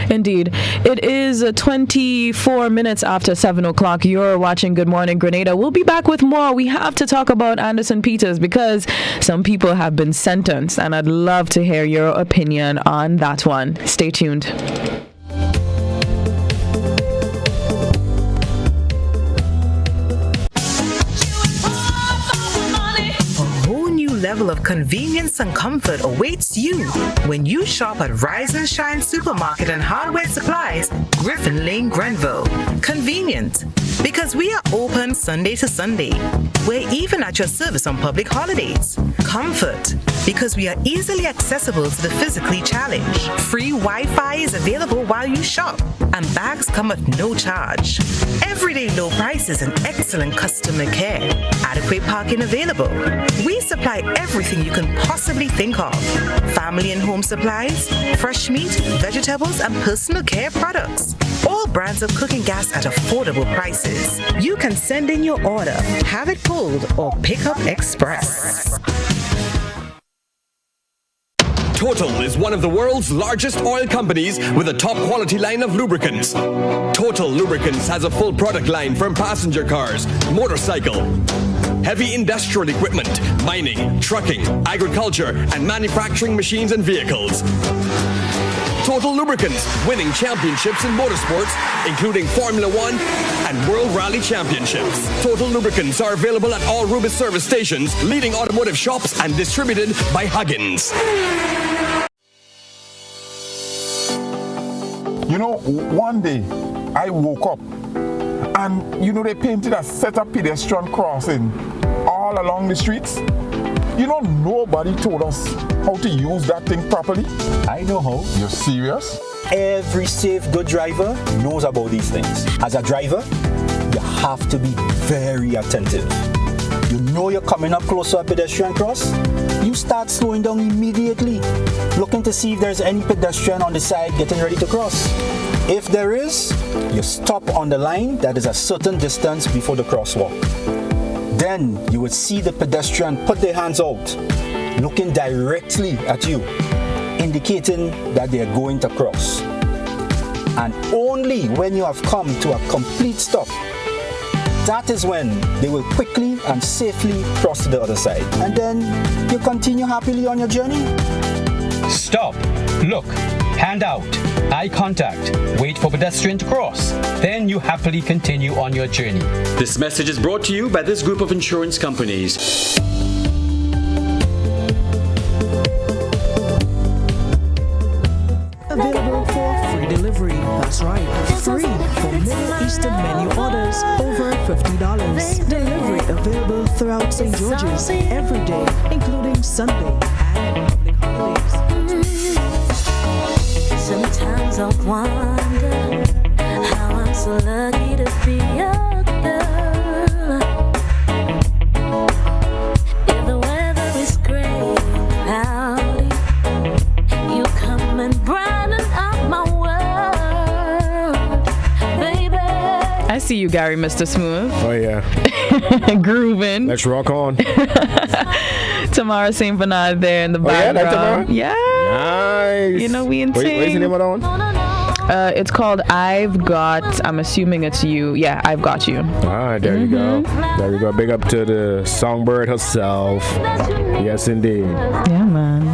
Indeed. It is 24 minutes after 7 o'clock. You're watching Good Morning Grenada. We'll be back with more. We have to talk about Anderson Peters because some people have been sentenced, and I'd love to hear your opinion on that one. Stay tuned. Level of convenience and comfort awaits you when you shop at Rise and Shine Supermarket and Hardware Supplies, Griffin Lane, Grenville. Convenient, because we are open Sunday to Sunday. We're even at your service on public holidays. Comfort, because we are easily accessible to the physically challenged. Free Wi-Fi is available while you shop, and bags come at no charge. Everyday low prices and excellent customer care. Adequate parking available. We supply everything you can possibly think of. Family and home supplies, fresh meat, vegetables, and personal care products. All brands of cooking gas at affordable prices. You can send in your order, have it pulled, or pick up express. Total is one of the world's largest oil companies with a top quality line of lubricants. Total Lubricants has a full product line from passenger cars, motorcycle, heavy industrial equipment, mining, trucking, agriculture, and manufacturing machines and vehicles. Total Lubricants, winning championships in motorsports, including Formula One and World Rally Championships. Total Lubricants are available at all Rubis service stations, leading automotive shops, and distributed by Huggins. One day I woke up and they painted a set of pedestrian crossing all along the streets. Nobody told us how to use that thing properly. I know how. You're serious? Every safe, good driver knows about these things. As a driver, you have to be very attentive. You're coming up close to a pedestrian cross, you start slowing down immediately, looking to see if there's any pedestrian on the side getting ready to cross. If there is, you stop on the line that is a certain distance before the crosswalk. Then you would see the pedestrian put their hands out, looking directly at you, indicating that they are going to cross. And only when you have come to a complete stop, that is when they will quickly and safely cross to the other side. And then you continue happily on your journey. Stop, look, hand out, eye contact, wait for pedestrian to cross. Then you happily continue on your journey. This message is brought to you by this group of insurance companies. Available for free delivery. That's right, free for Middle Eastern menu orders over $50. Delivery available throughout St. George's every day, including Sunday and public holidays. Sometimes I wonder how I'm so lucky to be your girl. If the weather is gray, cloudy, you come and brighten up my world, baby. I see you, Gary, Mr. Smooth. Oh, yeah. Grooving. Let's rock on. Tamara St. Bernard there in the background. Yeah, like Tamara? Yeah. Nice. You know, we in What's the name of that one? It's called I've Got, I'm assuming it's you. Yeah, I've Got You. All right, there you go. There we go. Big up to the songbird herself. Yes, indeed. Yeah, man.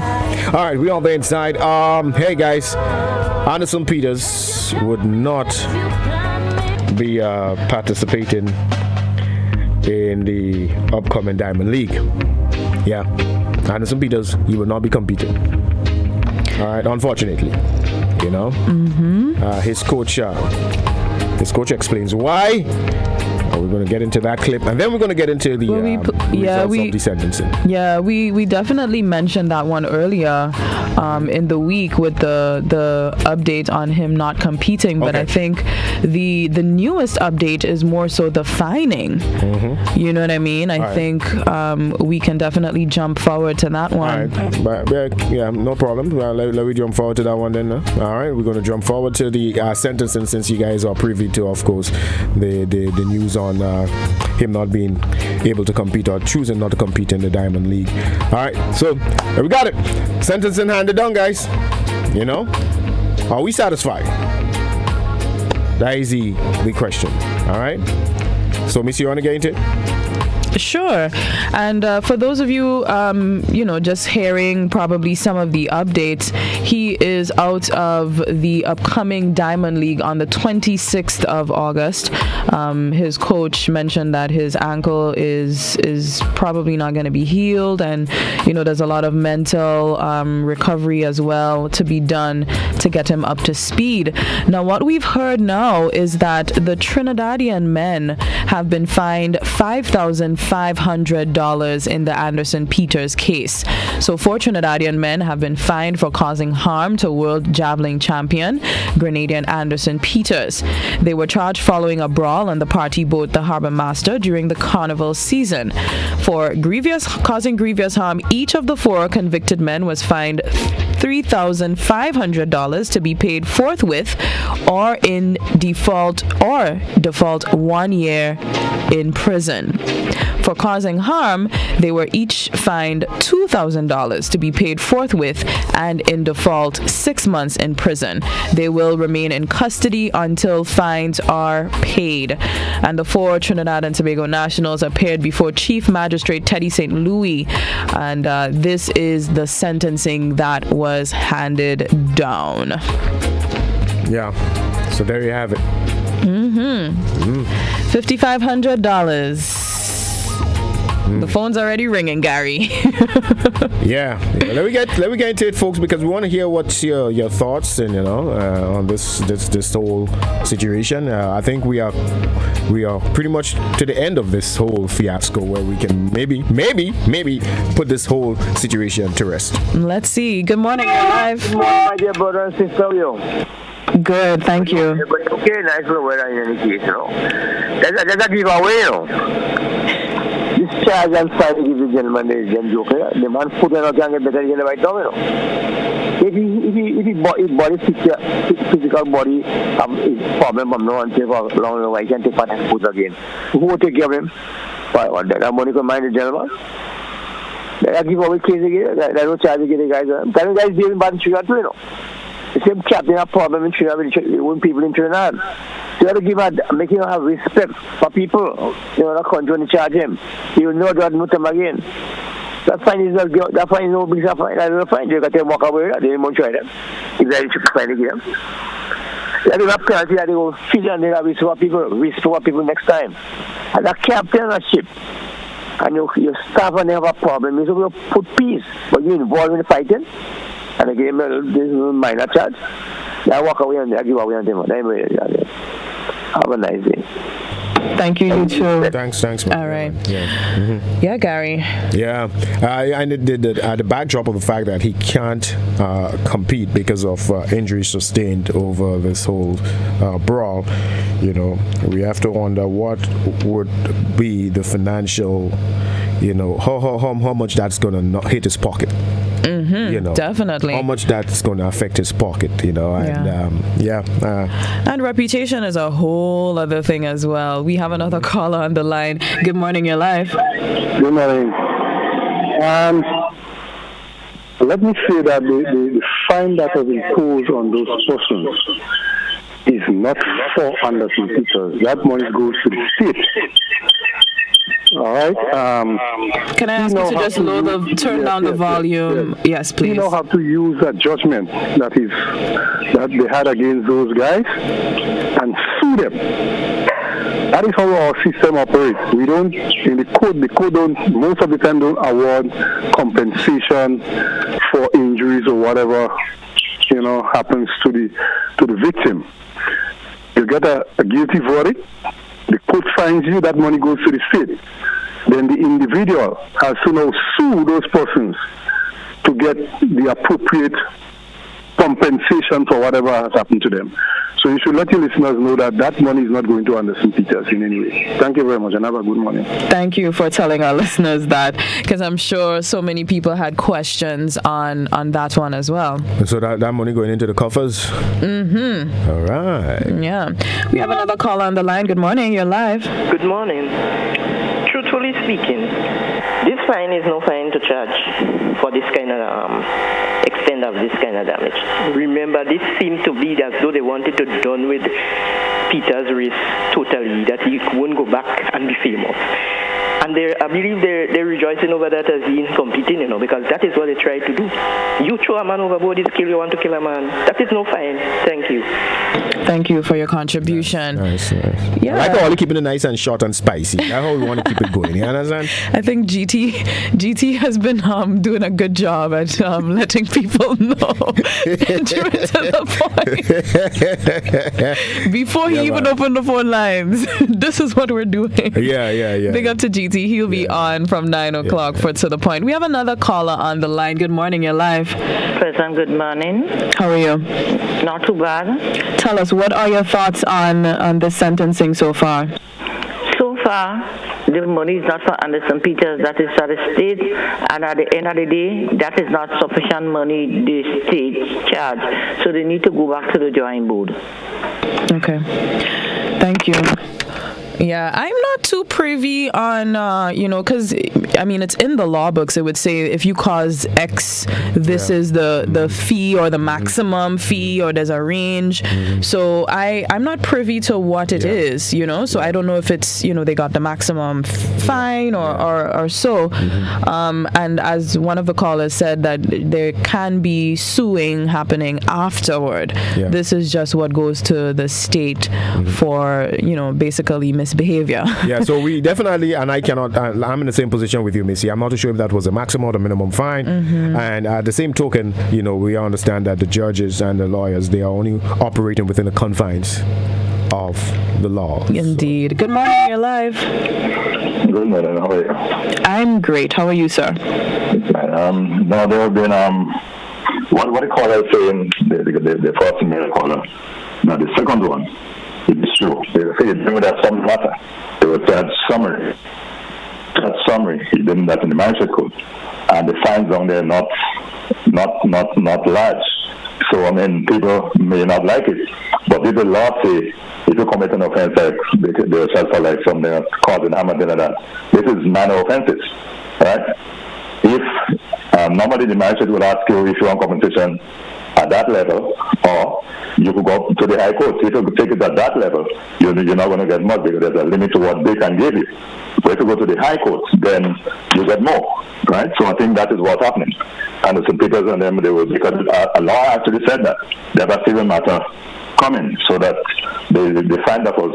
All right, we on the inside. Hey, guys. Anderson Peters would not be participating in the upcoming Diamond League. Yeah. Anderson Peters, he will not be competing. All right, unfortunately. You know, his coach explains why. We're going to get into that clip, and then we're going to get into the results of the sentencing. Yeah, we definitely mentioned that one earlier in the week with the update on him not competing. But I think the newest update is more so the fining. You know what I mean? I think we can definitely jump forward to that one. All right. Yeah, no problem. Let me jump forward to that one then. All right, we're going to jump forward to the sentencing, since you guys are privy to, of course, the news on him not being able to compete or choosing not to compete in the Diamond League. All right, so we got it. Sentencing handed down, guys. You know, are we satisfied? That is the question. All right. So, Missy, you want to get into it? Sure. And for those of you, just hearing probably some of the updates, he is out of the upcoming Diamond League on the 26th of August. His coach mentioned that his ankle is probably not going to be healed, and there's a lot of mental recovery as well to be done to get him up to speed. Now, what we've heard now is that the Trinidadian men have been fined $5,500 in the Anderson Peters case. So 4 Trinidadian men have been fined for causing harm to world javelin champion Grenadian Anderson Peters. They were charged following a brawl on the party boat the Harbor Master during the carnival season. For causing grievous harm, each of the 4 convicted men was fined $3,500 to be paid forthwith or default 1 year in prison. For causing harm, they were each fined $2,000 to be paid forthwith and in default 6 months in prison. They will remain in custody until fines are paid. And the 4 Trinidad and Tobago nationals appeared before Chief Magistrate Teddy St. Louis, and this is the sentencing that was handed down. Yeah, so there you have it. $5,500. The phone's already ringing, Gary. Yeah. Let me get into it, folks, because we want to hear what's your thoughts and on this whole situation. I think we are pretty much to the end of this whole fiasco, where we can maybe put this whole situation to rest. Let's see. Good morning, you're live. Good morning, my dear brother and sister. How are you? Good, thank you. Okay, nice little weather in any case, That's a giveaway, This charge and try to give the gentleman the joker. The man put on a gang better than the right now, If his body physical body is problem from now until for long, I can take part and put again. Who will take care of him? What that money can mind the gentleman? That giveaway case again. That no charge again, the guys. Can you guys deal with bad sugar too, The same captain have problem in Trinidad with people in Trinidad. So you have to make him have respect for people. Not control and charge him. He will know that not him again. That fine is no big fine. That's fine. You got to walk away. They won't try them. If they fine again. You have to penalty that they will feel and they have restore people next time. And that captain of a ship. And your staff and they have a problem. You have to put peace. But you're involved in the fighting. And again, this is a minor charge. I walk away and I give away on them. Have a nice day. Thank you, you too. Thanks. All right. Yeah. Yeah, Gary. Yeah. And the backdrop of the fact that he can't compete because of injuries sustained over this whole brawl, we have to wonder what would be the financial, how much that's going to hit his pocket. Definitely. How much that's going to affect his pocket, and reputation is a whole other thing as well. We have another caller on the line. Good morning, you're live. Good morning. let me say that the fine that was imposed on those persons is not for Anderson Peters. That money goes to the state. All right. Can I ask you to just turn down the volume? Yes, please. You know how to use that judgment that they had against those guys and sue them. That is how our system operates. We don't, in the code don't, most of the time don't award compensation for injuries or whatever, happens to the victim. You get a guilty verdict, the court fines you, that money goes to the state. Then the individual has to now sue those persons to get the appropriate compensation for whatever has happened to them. So you should let your listeners know that that money is not going to Anderson Peters in any way. Thank you very much and have a good morning. Thank you for telling our listeners that, because I'm sure so many people had questions on that one as well. So that money going into the coffers? Mm-hmm. All right. Yeah. We have another caller on the line. Good morning. You're live. Good morning. Truthfully speaking, this fine is no fine to charge for this kind of extent of this kind of damage. Remember, this seemed to be as though they wanted to done with Peter's race totally, that he won't go back and be famous. And I believe they're rejoicing over that as he is competing, because that is what they try to do. You throw a man overboard, you want to kill a man. That is no fine. Thank you. Thank you for your contribution. Nice. Yeah. I like how we're keeping it nice and short and spicy. That's how we want to keep it going. You understand? I think GT has been doing a good job at letting people know to the point. Before he even opened the phone lines, this is what we're doing. Yeah. Big up to GT. He'll be on from 9 o'clock for To The Point. We have another caller on the line. Good morning. You're live. President, good morning. How are you? Not too bad. Tell us, what are your thoughts on this sentencing so far? So far, the money is not for Anderson Peters, that is for the state, and at the end of the day, that is not sufficient money the state charge. So they need to go back to the drawing board. Okay. Thank you. Yeah, I'm not too privy on, because, it's in the law books. It would say if you cause X, this is the fee or the maximum fee, or there's a range. So I'm not privy to what it is, so I don't know if it's, they got the maximum fine or so. And as one of the callers said, that there can be suing happening afterward. Yeah. This is just what goes to the state for, basically misbehavior. Yeah, so we definitely, and I'm in the same position with you, Missy. I'm not too sure if that was a maximum or the minimum fine. And at the same token, we understand that the judges and the lawyers, they are only operating within the confines of the law. Indeed. So. Good morning, you're live. Good morning, how are you? I'm great. How are you, sir? Now there have been, what the caller saying, the first email caller. Now the second one, it is true. They say that some matter. There was that summary. He did that in the Manchester Code, and the fines down there not large. So people may not like it, but if the law say if you commit an offense like they for like something causing harm and that, this is minor offenses, right? If normally the magistrate will ask you if you want compensation at that level, or you could go to the High Court. If you take it at that level, you're not going to get much because there's a limit to what they can give you. But if you go to the High Court, then you get more, right? So I think that is what's happening. Anderson Peters and them, because a law actually said that they have a civil matter coming, so that the fine that was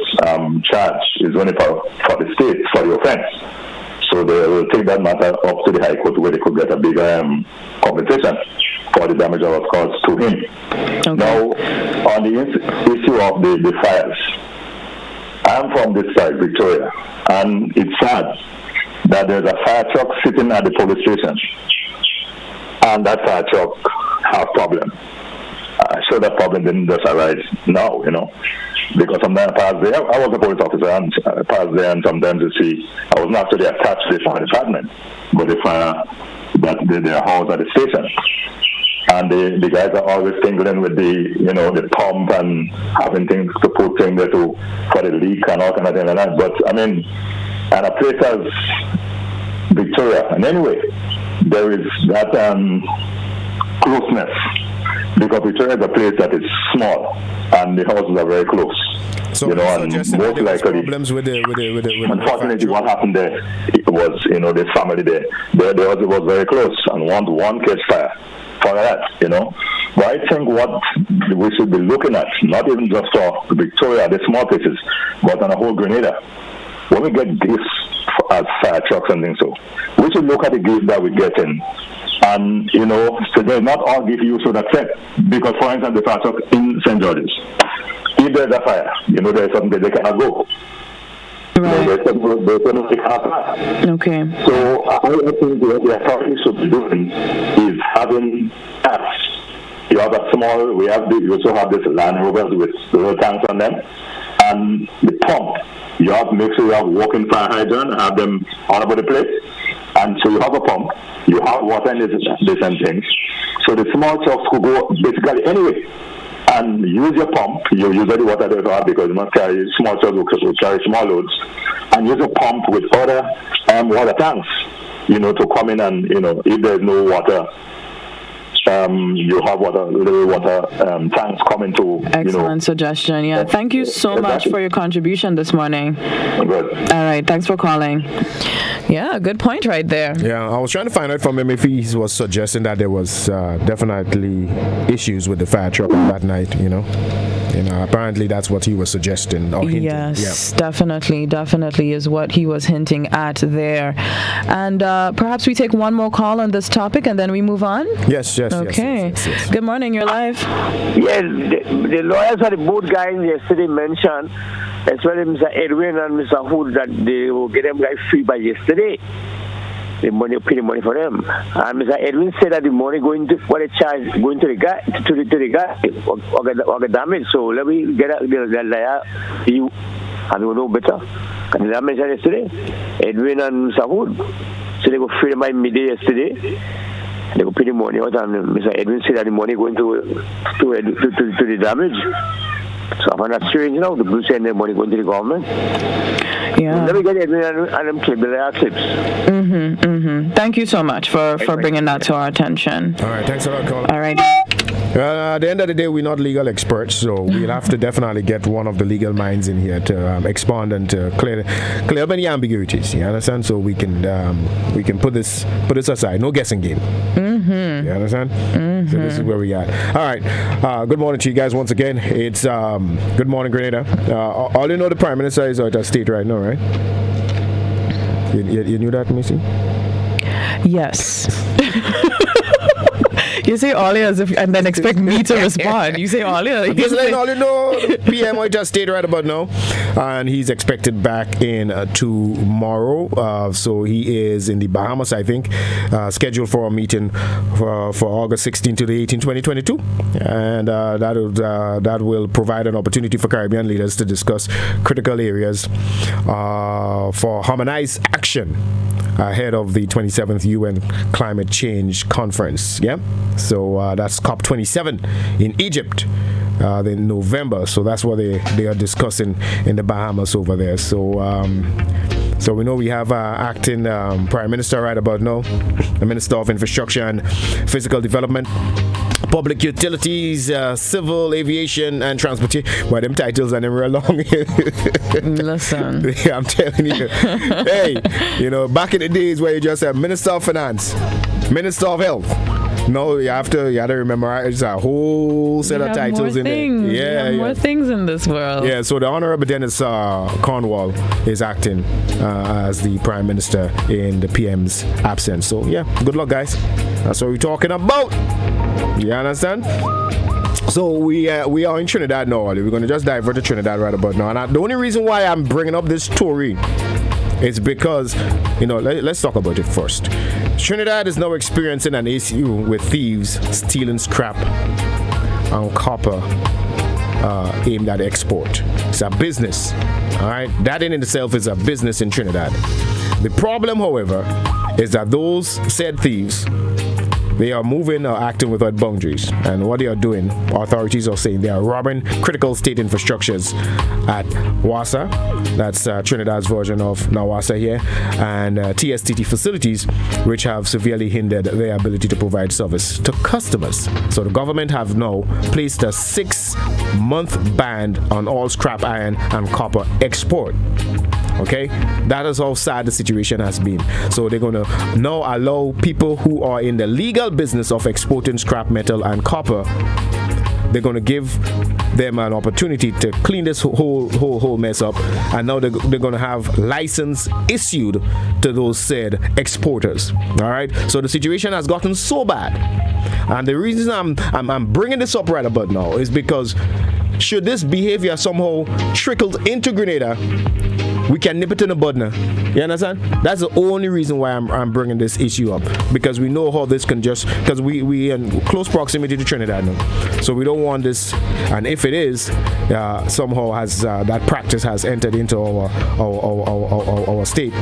charged is only for the state for the offense. So they will take that matter up to the High Court where they could get a bigger compensation for the damage that was caused to him. Okay. Now, on the issue of the fires, I'm from this side, Victoria, and it's sad that there's a fire truck sitting at the police station, and that fire truck has a problem. I'm sure that problem didn't just arise now, because sometimes I pass there. I was a police officer and I pass there, and sometimes you see, I wasn't actually attached to the fire department, but the fire that they're housed at the station. And the guys are always tingling with the pump and having things to put things there for the leak and all kind of things like that. But and a place as Victoria, and anyway, there is that closeness. Because Victoria is a place that is small and the houses are very close. So you know, and most likely, problems with the unfortunately, what happened there, it was, you know, this family there, the house was very close, and one catch fire for that, you know. But I think what we should be looking at, not even just for Victoria, the small places, but on the whole Grenada, when we get gifts as fire trucks and things, so we should look at the gifts that we get in. And, you know, so they're not all give you should accept. Because, for instance, the fire truck in St. George's, if there's a fire, you know, there's something they cannot go. Right. You know, they cannot fly. Okay. So I think what the authorities should be doing is having tanks. You have a small, you also have this Land Rovers with little tanks on them. And the pump, you have to make sure you have walking fire hydrant and have them all over the place. And so you have a pump, you have water in this and things. So the small trucks could go basically anyway. And use your pump, you use the water that you have because you must carry small trucks will carry small loads. And use a pump with other water tanks, you know, to come in and, you know, if there's no water, you have little water tanks coming to, Excellent suggestion. Yeah. Thank you so much for your contribution this morning. Good. All right. Thanks for calling. Yeah, good point right there. Yeah, I was trying to find out from him if he was suggesting that there was definitely issues with the fire truck that night, you know. Apparently that's what he was suggesting or hinting. Yes, definitely is what he was hinting at there. And perhaps we take one more call on this topic and then we move on? Yes. Okay. Yes. Good morning, you're live. Yes, the lawyers for the both guys yesterday mentioned, especially Mr. Edwin and Mr. Hood, that they will get them guys free by yesterday. The money, pay the money for them. And Mr. Edwin said that the money going to what they charge going to the guy or the damage. So let me get the liar. You and you know better. And I mentioned yesterday, Edwin and Mr. Hood. So they go free them by midday yesterday. They go pay the money out, and Mr. Edwin said that the money going to the damage. So I find that strange now. The blue saying the money going to the government. Yeah. Let me get Edwin and them clips, the clips. Thank you so much for bringing that to our attention. All right, thanks a lot, caller. All right. At the end of the day, we're not legal experts, so we'll have to definitely get one of the legal minds in here to expand and to clear up any ambiguities. You understand? So we can put this aside. No guessing game. You understand? So this is where we at. All right. Good morning to you guys once again. It's Good Morning Grenada. All you know, the Prime Minister is out of state right now, right? You knew that, Missy? Yes. You say Ollie as if, and then expect me to respond. You say Ollie. Just letting all you know, the PM just stayed right about now, and he's expected back in tomorrow. So he is in the Bahamas, I think, scheduled for a meeting for August 16 to the 18th, 2022, and that will provide an opportunity for Caribbean leaders to discuss critical areas for harmonized action ahead of the 27th UN Climate Change Conference. Yeah, so that's COP27 in Egypt in November. So that's what they are discussing in the Bahamas over there. So so we know we have acting Prime Minister right about now, the Minister of Infrastructure and Physical Development, Public Utilities, Civil Aviation and Transportation. Well, them titles are them real long. Listen. Yeah, I'm telling you. Hey, back in the days where you just said Minister of Finance, Minister of Health. No, you have to remember it's a whole set of titles in there. Yeah, more things in this world. Yeah, so the Honorable Dennis Cornwall is acting as the Prime Minister in the PM's absence. So yeah, good luck, guys. That's what we're talking about. You understand? So we are in Trinidad now. We're going to just divert to Trinidad right about now. And the only reason why I'm bringing up this story is because, let's talk about it first. Trinidad is now experiencing an issue with thieves stealing scrap and copper aimed at export. It's a business, all right? That in itself is a business in Trinidad. The problem, however, is that those said thieves they are moving or acting without boundaries. And what they are doing, authorities are saying they are robbing critical state infrastructures at WASA, that's Trinidad's version of NAWASA here, and TSTT facilities, which have severely hindered their ability to provide service to customers. So the government have now placed a 6-month ban on all scrap iron and copper export. Okay, that is how sad the situation has been. So they're going to now allow people who are in the legal business of exporting scrap metal and copper, they're going to give them an opportunity to clean this whole mess up, and now they're going to have license issued to those said exporters. All right, so the situation has gotten so bad, and the reason I'm bringing this up right about now is because should this behavior somehow trickled into Grenada, we can nip it in the bud now. You understand? That's the only reason why I'm bringing this issue up, because we know how this can just, because we in close proximity to Trinidad now, so we don't want this. And if it is somehow has that practice has entered into our state,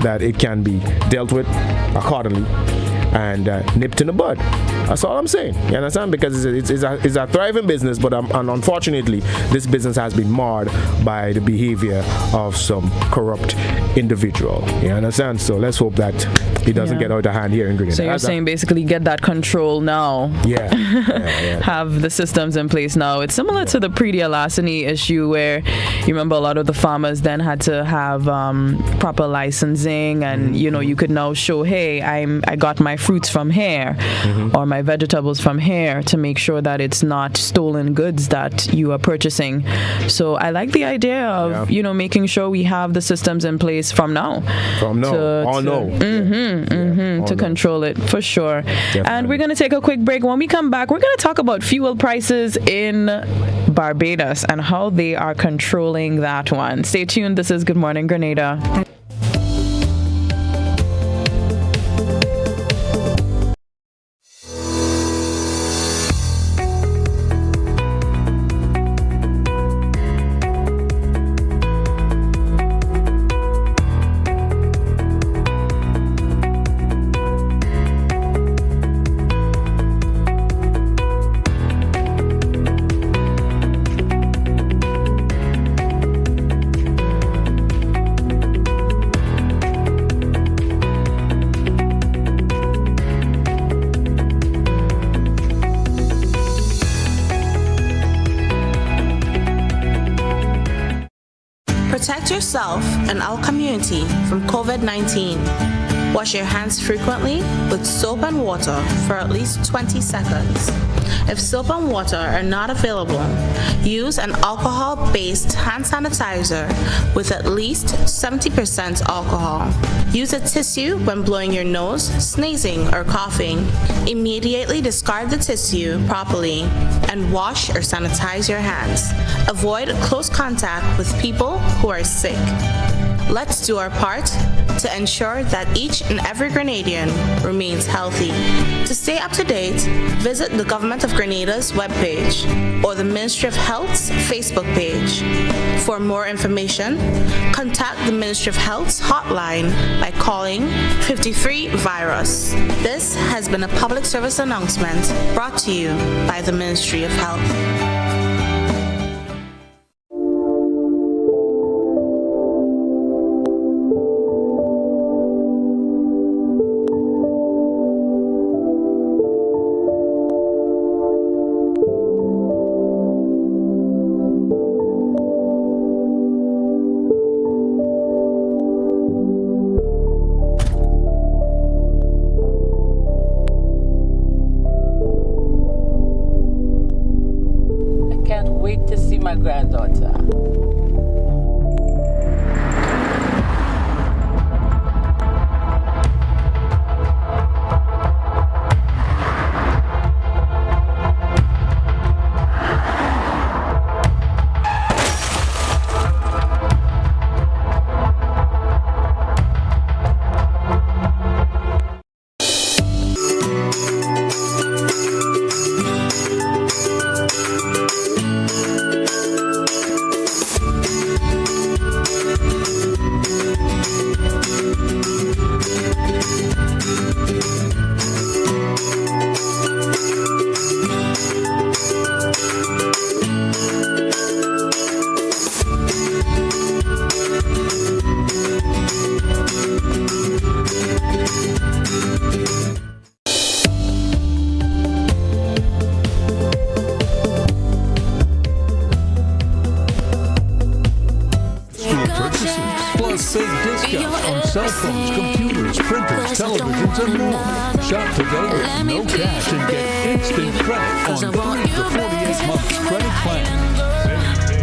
that it can be dealt with accordingly and nipped in the bud. That's all I'm saying. You understand? Because it's a thriving business, but unfortunately, this business has been marred by the behavior of some corrupt individual. You understand? So let's hope that it doesn't get out of hand here in Grenada. So you're saying basically get that control now. Yeah. Have the systems in place now. It's similar to the pre-deal larceny issue, where you remember a lot of the farmers then had to have proper licensing, and you could now show, hey, I got my fruits from here, or my vegetables from here, to make sure that it's not stolen goods that you are purchasing. So I like the idea of making sure we have the systems in place from now. To control it, for sure. Definitely. And we're going to take a quick break. When we come back, we're going to talk about fuel prices in Barbados and how they are controlling that one. Stay tuned. This is Good Morning Grenada. Protect yourself and our community from COVID-19. Wash your hands frequently with soap and water for at least 20 seconds. If soap and water are not available, use an alcohol-based hand sanitizer with at least 70% alcohol. Use a tissue when blowing your nose, sneezing, or coughing. Immediately discard the tissue properly and wash or sanitize your hands. Avoid close contact with people who are sick. Let's do our part to ensure that each and every Grenadian remains healthy. To stay up to date, visit the Government of Grenada's webpage or the Ministry of Health's Facebook page. For more information, contact the Ministry of Health's hotline by calling 53-VIRUS. This has been a public service announcement brought to you by the Ministry of Health. Granddaughter. on cell phones, computers, printers, televisions, and more. Shop today with no cash and get instant credit on 3 to 48 months credit plan.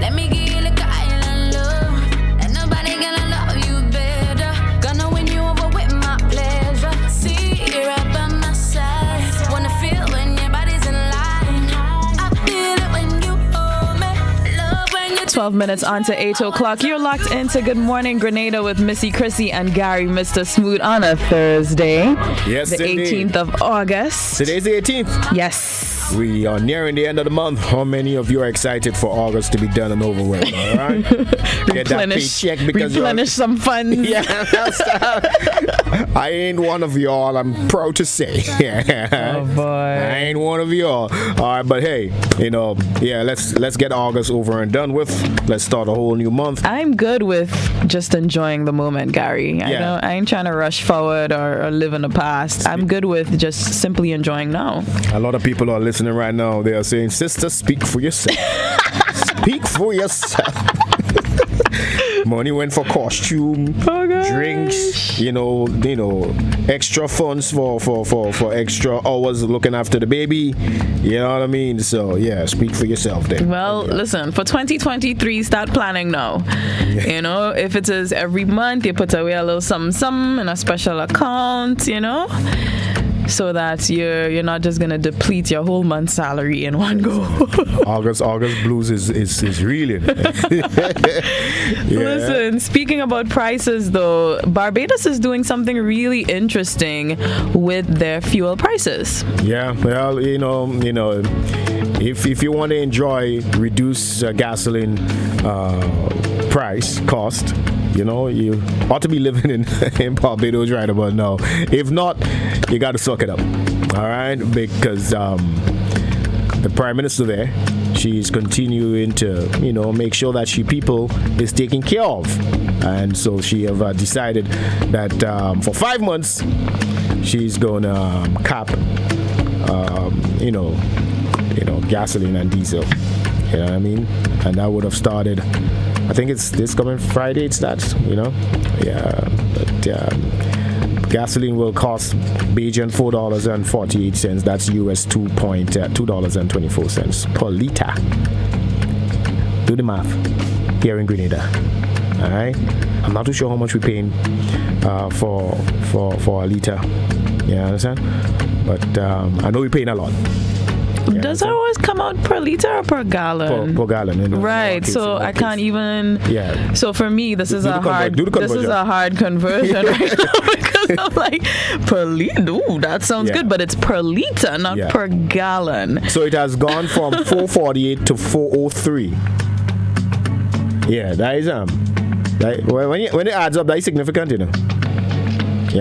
Let me give you like an island love. And nobody gonna love you better. Gonna win you over with my pleasure. See, you're up by my side. Wanna feel when your body's in line. I feel it when you hold me. Love when you 12 minutes on to 8 o'clock. You're locked into Good Morning Grenada with Missy, Chrissy, and Gary, Mr. Smooth, on a Thursday. Yes, the indeed. 18th of August. Today's the 18th. Yes. We are nearing the end of the month. How many of you are excited for August to be done and over with? All right? Get that paycheck because replenish some funds. Yeah, I ain't one of y'all. I'm proud to say. Oh boy, I ain't one of y'all. All right, but hey, let's get August over and done with. Let's start a whole new month. I'm good with just enjoying the moment, Gary. Yeah. I ain't trying to rush forward or live in the past. I'm good with just simply enjoying now. A lot of people are listening right now. They are saying, "Sister, speak for yourself." Speak for yourself. Money went for costume, drinks, extra funds for extra hours looking after the baby. You know what I mean? So yeah, speak for yourself then. Well, listen, for 2023, start planning now. Yeah. If it is every month, you put away a little something in a special account, so that you're not just gonna deplete your whole month's salary in one go. August blues is reeling. Listen, speaking about prices though, Barbados is doing something really interesting with their fuel prices. Yeah, well, if you want to enjoy reduced gasoline cost, you ought to be living in Barbados right about now. If not, you got to suck it up. All right, because the Prime Minister there, she's continuing to make sure that she people is taken care of, and so she have decided that for 5 months she's gonna cap gasoline and diesel. You know what I mean? And that would have started, I think it's this coming Friday it starts, but gasoline will cost Bajan $4.48. That's US $2.24 per liter. Do the math here in Grenada. All right, I'm not too sure how much we're paying for a liter. You understand? But I know we're paying a lot. Does it always come out per liter or per gallon? Per gallon. Right. So I can't even. Yeah. So for me, this is a hard conversion right now, because I'm like, per liter. Ooh, that sounds good, but it's per liter, not per gallon. So it has gone from 448 to 403. Yeah, that is when it adds up, that is significant, You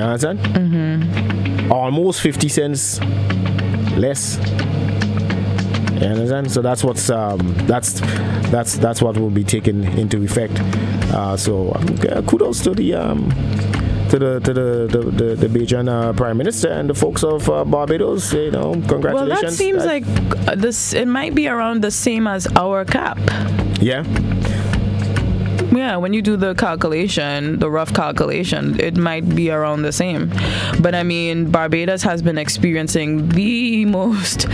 understand? Mm-hmm. Almost 50 cents less. You understand? So that's what's that's what will be taken into effect. So kudos to the Bajan Prime Minister and the folks of Barbados. Congratulations. Well, that seems like this. It might be around the same as our cap. Yeah. Yeah, when you do the calculation, the rough calculation, it might be around the same. But I mean, Barbados has been experiencing the most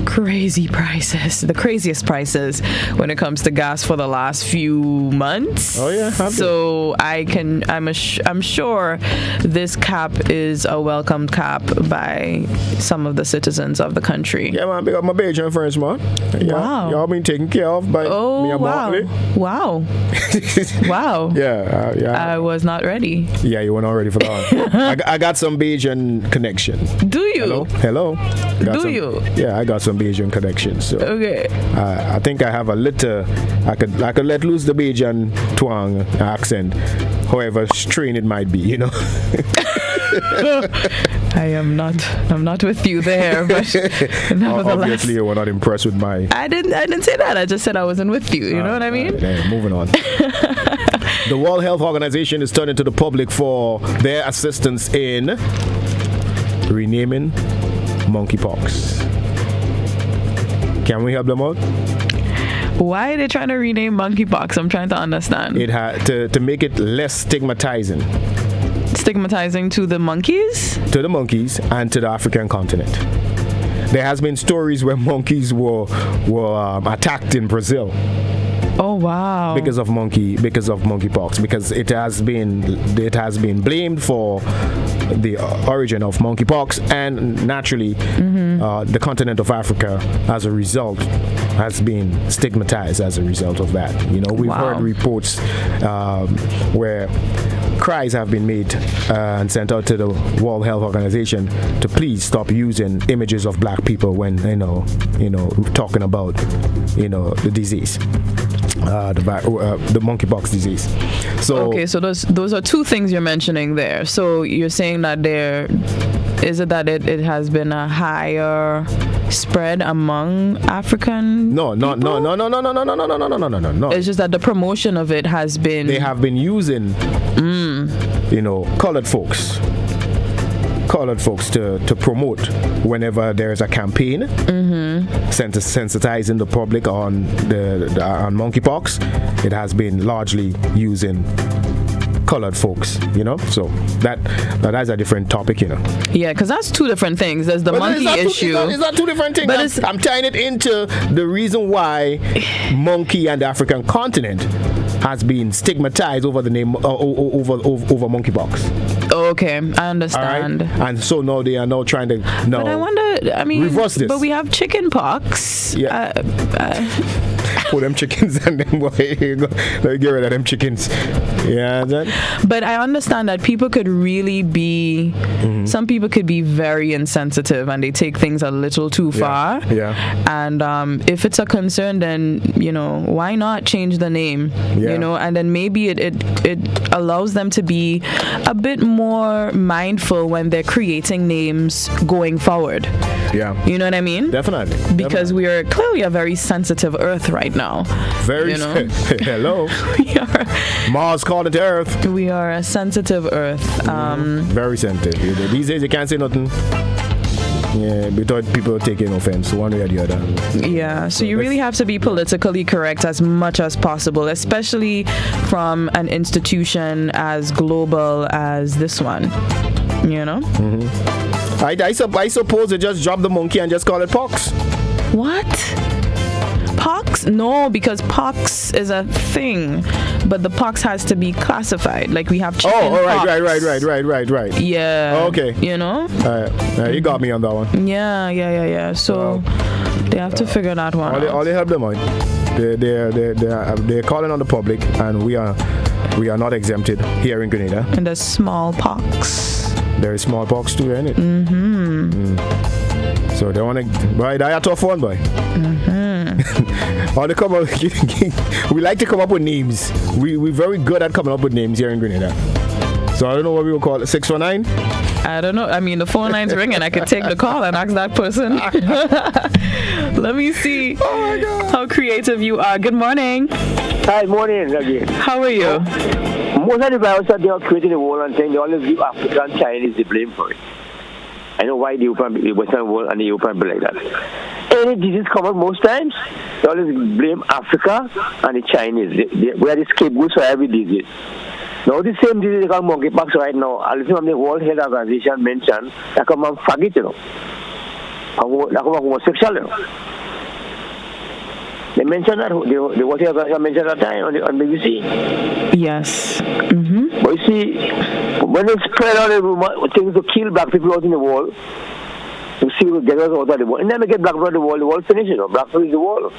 crazy prices, the craziest prices when it comes to gas for the last few months. Oh yeah. So I'm sure this cap is a welcomed cap by some of the citizens of the country. Yeah, man, big up my Bajan friends, man. Wow. Y'all been taken care of by me and Bartley. Wow. Wow. Yeah. I was not ready. Yeah, you were not ready for that. I got some Bajan connection. Do you? Hello. You? Yeah, I got some Bajan connection. So okay. I think I have a little. I could let loose the Bajan twang accent, however strained it might be. I'm not with you there, but nevertheless. Obviously, you were not impressed with my. I didn't say that. I just said I wasn't with you. You know what I mean? Moving on. The World Health Organization is turning to the public for their assistance in renaming monkeypox. Can we help them out? Why are they trying to rename monkeypox? I'm trying to understand. It had to make it less stigmatizing. Stigmatizing to the monkeys? To the monkeys and to the African continent. There has been stories where monkeys were attacked in Brazil. Oh wow! Because of monkeypox, because it has been blamed for the origin of monkeypox, and naturally, the continent of Africa, as a result, has been stigmatized as a result of that. You know, we've heard reports where cries have been made and sent out to the World Health Organization to please stop using images of black people when talking about the disease. The monkeypox disease. So those are two things you're mentioning there. So you're saying that it has been a higher spread among African No. It's just that the promotion of it has been. They have been using colored folks to promote whenever there's a campaign sensitizing the public on on monkeypox. It has been largely using colored folks, so that's a different topic, Yeah, because that's two different things. There's the monkey issue. It's not two different things. But I'm tying it into the reason why monkey and the African continent has been stigmatized over the name over monkeypox. Okay, I understand. All right? And so now they are now trying to But I wonder. I mean, reverse this. But we have chicken pox. Yeah. Put them chickens and then let me get rid of them chickens. Yeah. But I understand that people could really be. Some people could be very insensitive and they take things a little too far. Yeah. And if it's a concern, then why not change the name? Yeah. And then maybe it allows them to be a bit more mindful when they're creating names going forward. Yeah. You know what I mean? Definitely. Because we are clearly a very sensitive Earth right now. Very. Hello. Mars called it Earth. We are a sensitive Earth. Very sensitive. These days you can't say nothing. Yeah, without people taking offense one way or the other. Yeah, so you really have to be politically correct as much as possible, especially from an institution as global as this one. I suppose they just drop the monkey and just call it pox. What? Pox? No, because pox is a thing, but the pox has to be classified. Like we have chicken pox. Right. Yeah. Okay. You got me on that one. Yeah. So they have to figure that one out. All they help them out. They're calling on the public, and we are not exempted here in Grenada. And there's smallpox. There is smallpox too, isn't it? So they want to. Boy, that's a tough one, boy. Or they come up, we like to come up with names. We're very good at coming up with names here in Grenada. So I don't know what we will call it. 619? I don't know. I mean, the phone line's ringing. I could take the call and ask that person. Let me see how creative you are. Good morning. Hi, morning again. How are you? Most of the viruses that they are creating the world and saying they always give Africa and Chinese the blame for it. I know why the Western world and the European be like that. Any disease come out most times, they always blame Africa and the Chinese. We are the scapegoats for every disease. Now the same disease called monkeypox right now, I listen from the World Health Organization mentioned that come on faggot, that come on homosexual, They mentioned that, the World Health Organization mentioned that time on BBC. Yes. But you see, when they spread out the things to kill black people out in the world, to see who get us out of the world. And then they get black people out of the world finished, Black people is the world.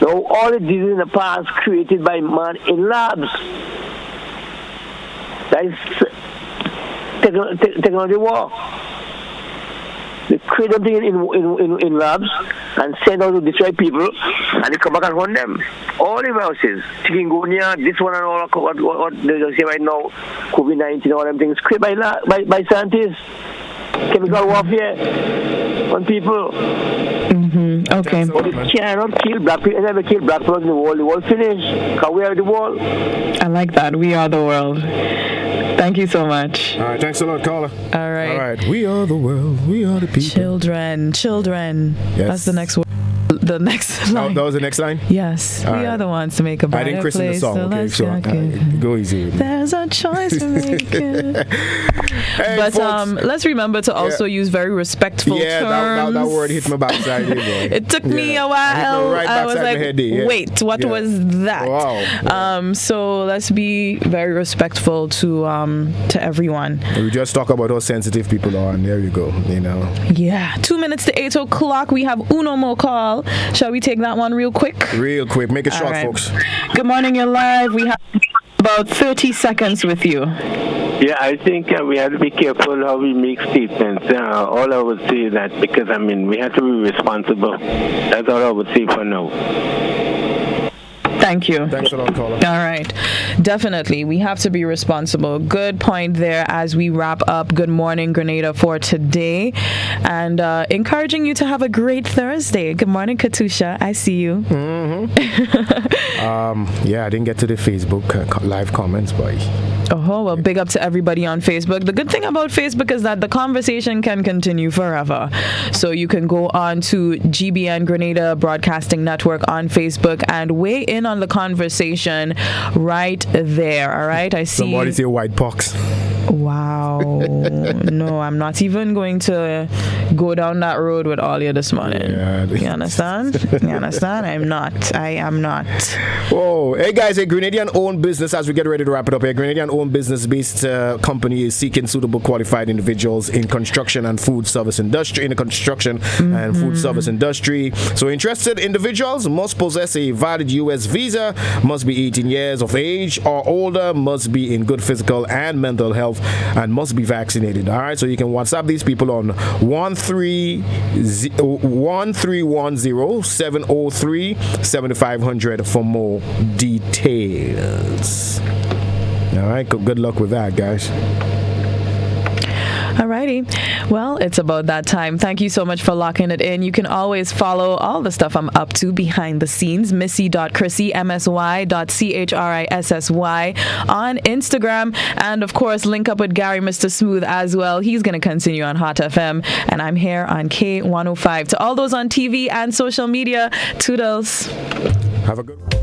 Now, all the diseases in the past created by man in labs. That is technology war. They create them in labs and send out to destroy people, and they come back and hunt them. All the viruses, chikungunya, this one and all, what they say right now, COVID-19, all them things, created by scientists, chemical warfare on people. Okay. But it cannot kill black people. It never kill black people in the world. The world finished. Because we are the world. I like that. We are the world. Thank you so much. All right, thanks a lot, caller. All right. We are the world. We are the people. Children. Yes. That's the next word. the next line. That was the next line? Yes. All we are the ones to make a better I didn't christen the place. song. Okay, so go easy. There's a choice to make it. Hey, but folks, let's remember to also use very respectful terms. That word hit my backside here, boy. It took me a while. Right I was like, head, wait, what was that? Wow. So let's be very respectful to everyone. We just talk about how sensitive people are, and there you go, Yeah. 2 minutes to 8 o'clock. We have uno more call. Shall we take that one real quick? Real quick. Make it short, folks. Good morning, you're live. We have about 30 seconds with you. Yeah, I think we have to be careful how we make statements. All I would say is that because, we have to be responsible. That's all I would say for now. Thank you. Thanks a lot, caller. All right. Definitely. We have to be responsible. Good point there as we wrap up Good Morning Grenada for today. And encouraging you to have a great Thursday. Good morning, Katusha. I see you. I didn't get to the Facebook live comments, but... Oh, well, big up to everybody on Facebook. The good thing about Facebook is that the conversation can continue forever. So you can go on to GBN Grenada Broadcasting Network on Facebook and weigh in on the conversation right there. All right, I see. Somebody say white pox. Wow. No, I'm not even going to go down that road with all you this morning. Yeah. You understand? You understand? I am not. Oh, hey guys, a Grenadian-owned business, as we get ready to wrap it up, a Grenadian-owned business-based company is seeking suitable qualified individuals in construction and food service industry, and food service industry. So interested individuals must possess a valid U.S. visa, must be 18 years of age or older, must be in good physical and mental health, and must be vaccinated. All right, so you can WhatsApp these people on 1310-703-7500 for more details. All right, good luck with that, guys. Alrighty. Well, it's about that time. Thank you so much for locking it in. You can always follow all the stuff I'm up to behind the scenes. Missy.Chrissy, MSY.CHRISSY on Instagram. And of course, link up with Gary, Mr. Smooth as well. He's going to continue on Hot FM. And I'm here on K105. To all those on TV and social media, toodles. Have a good one.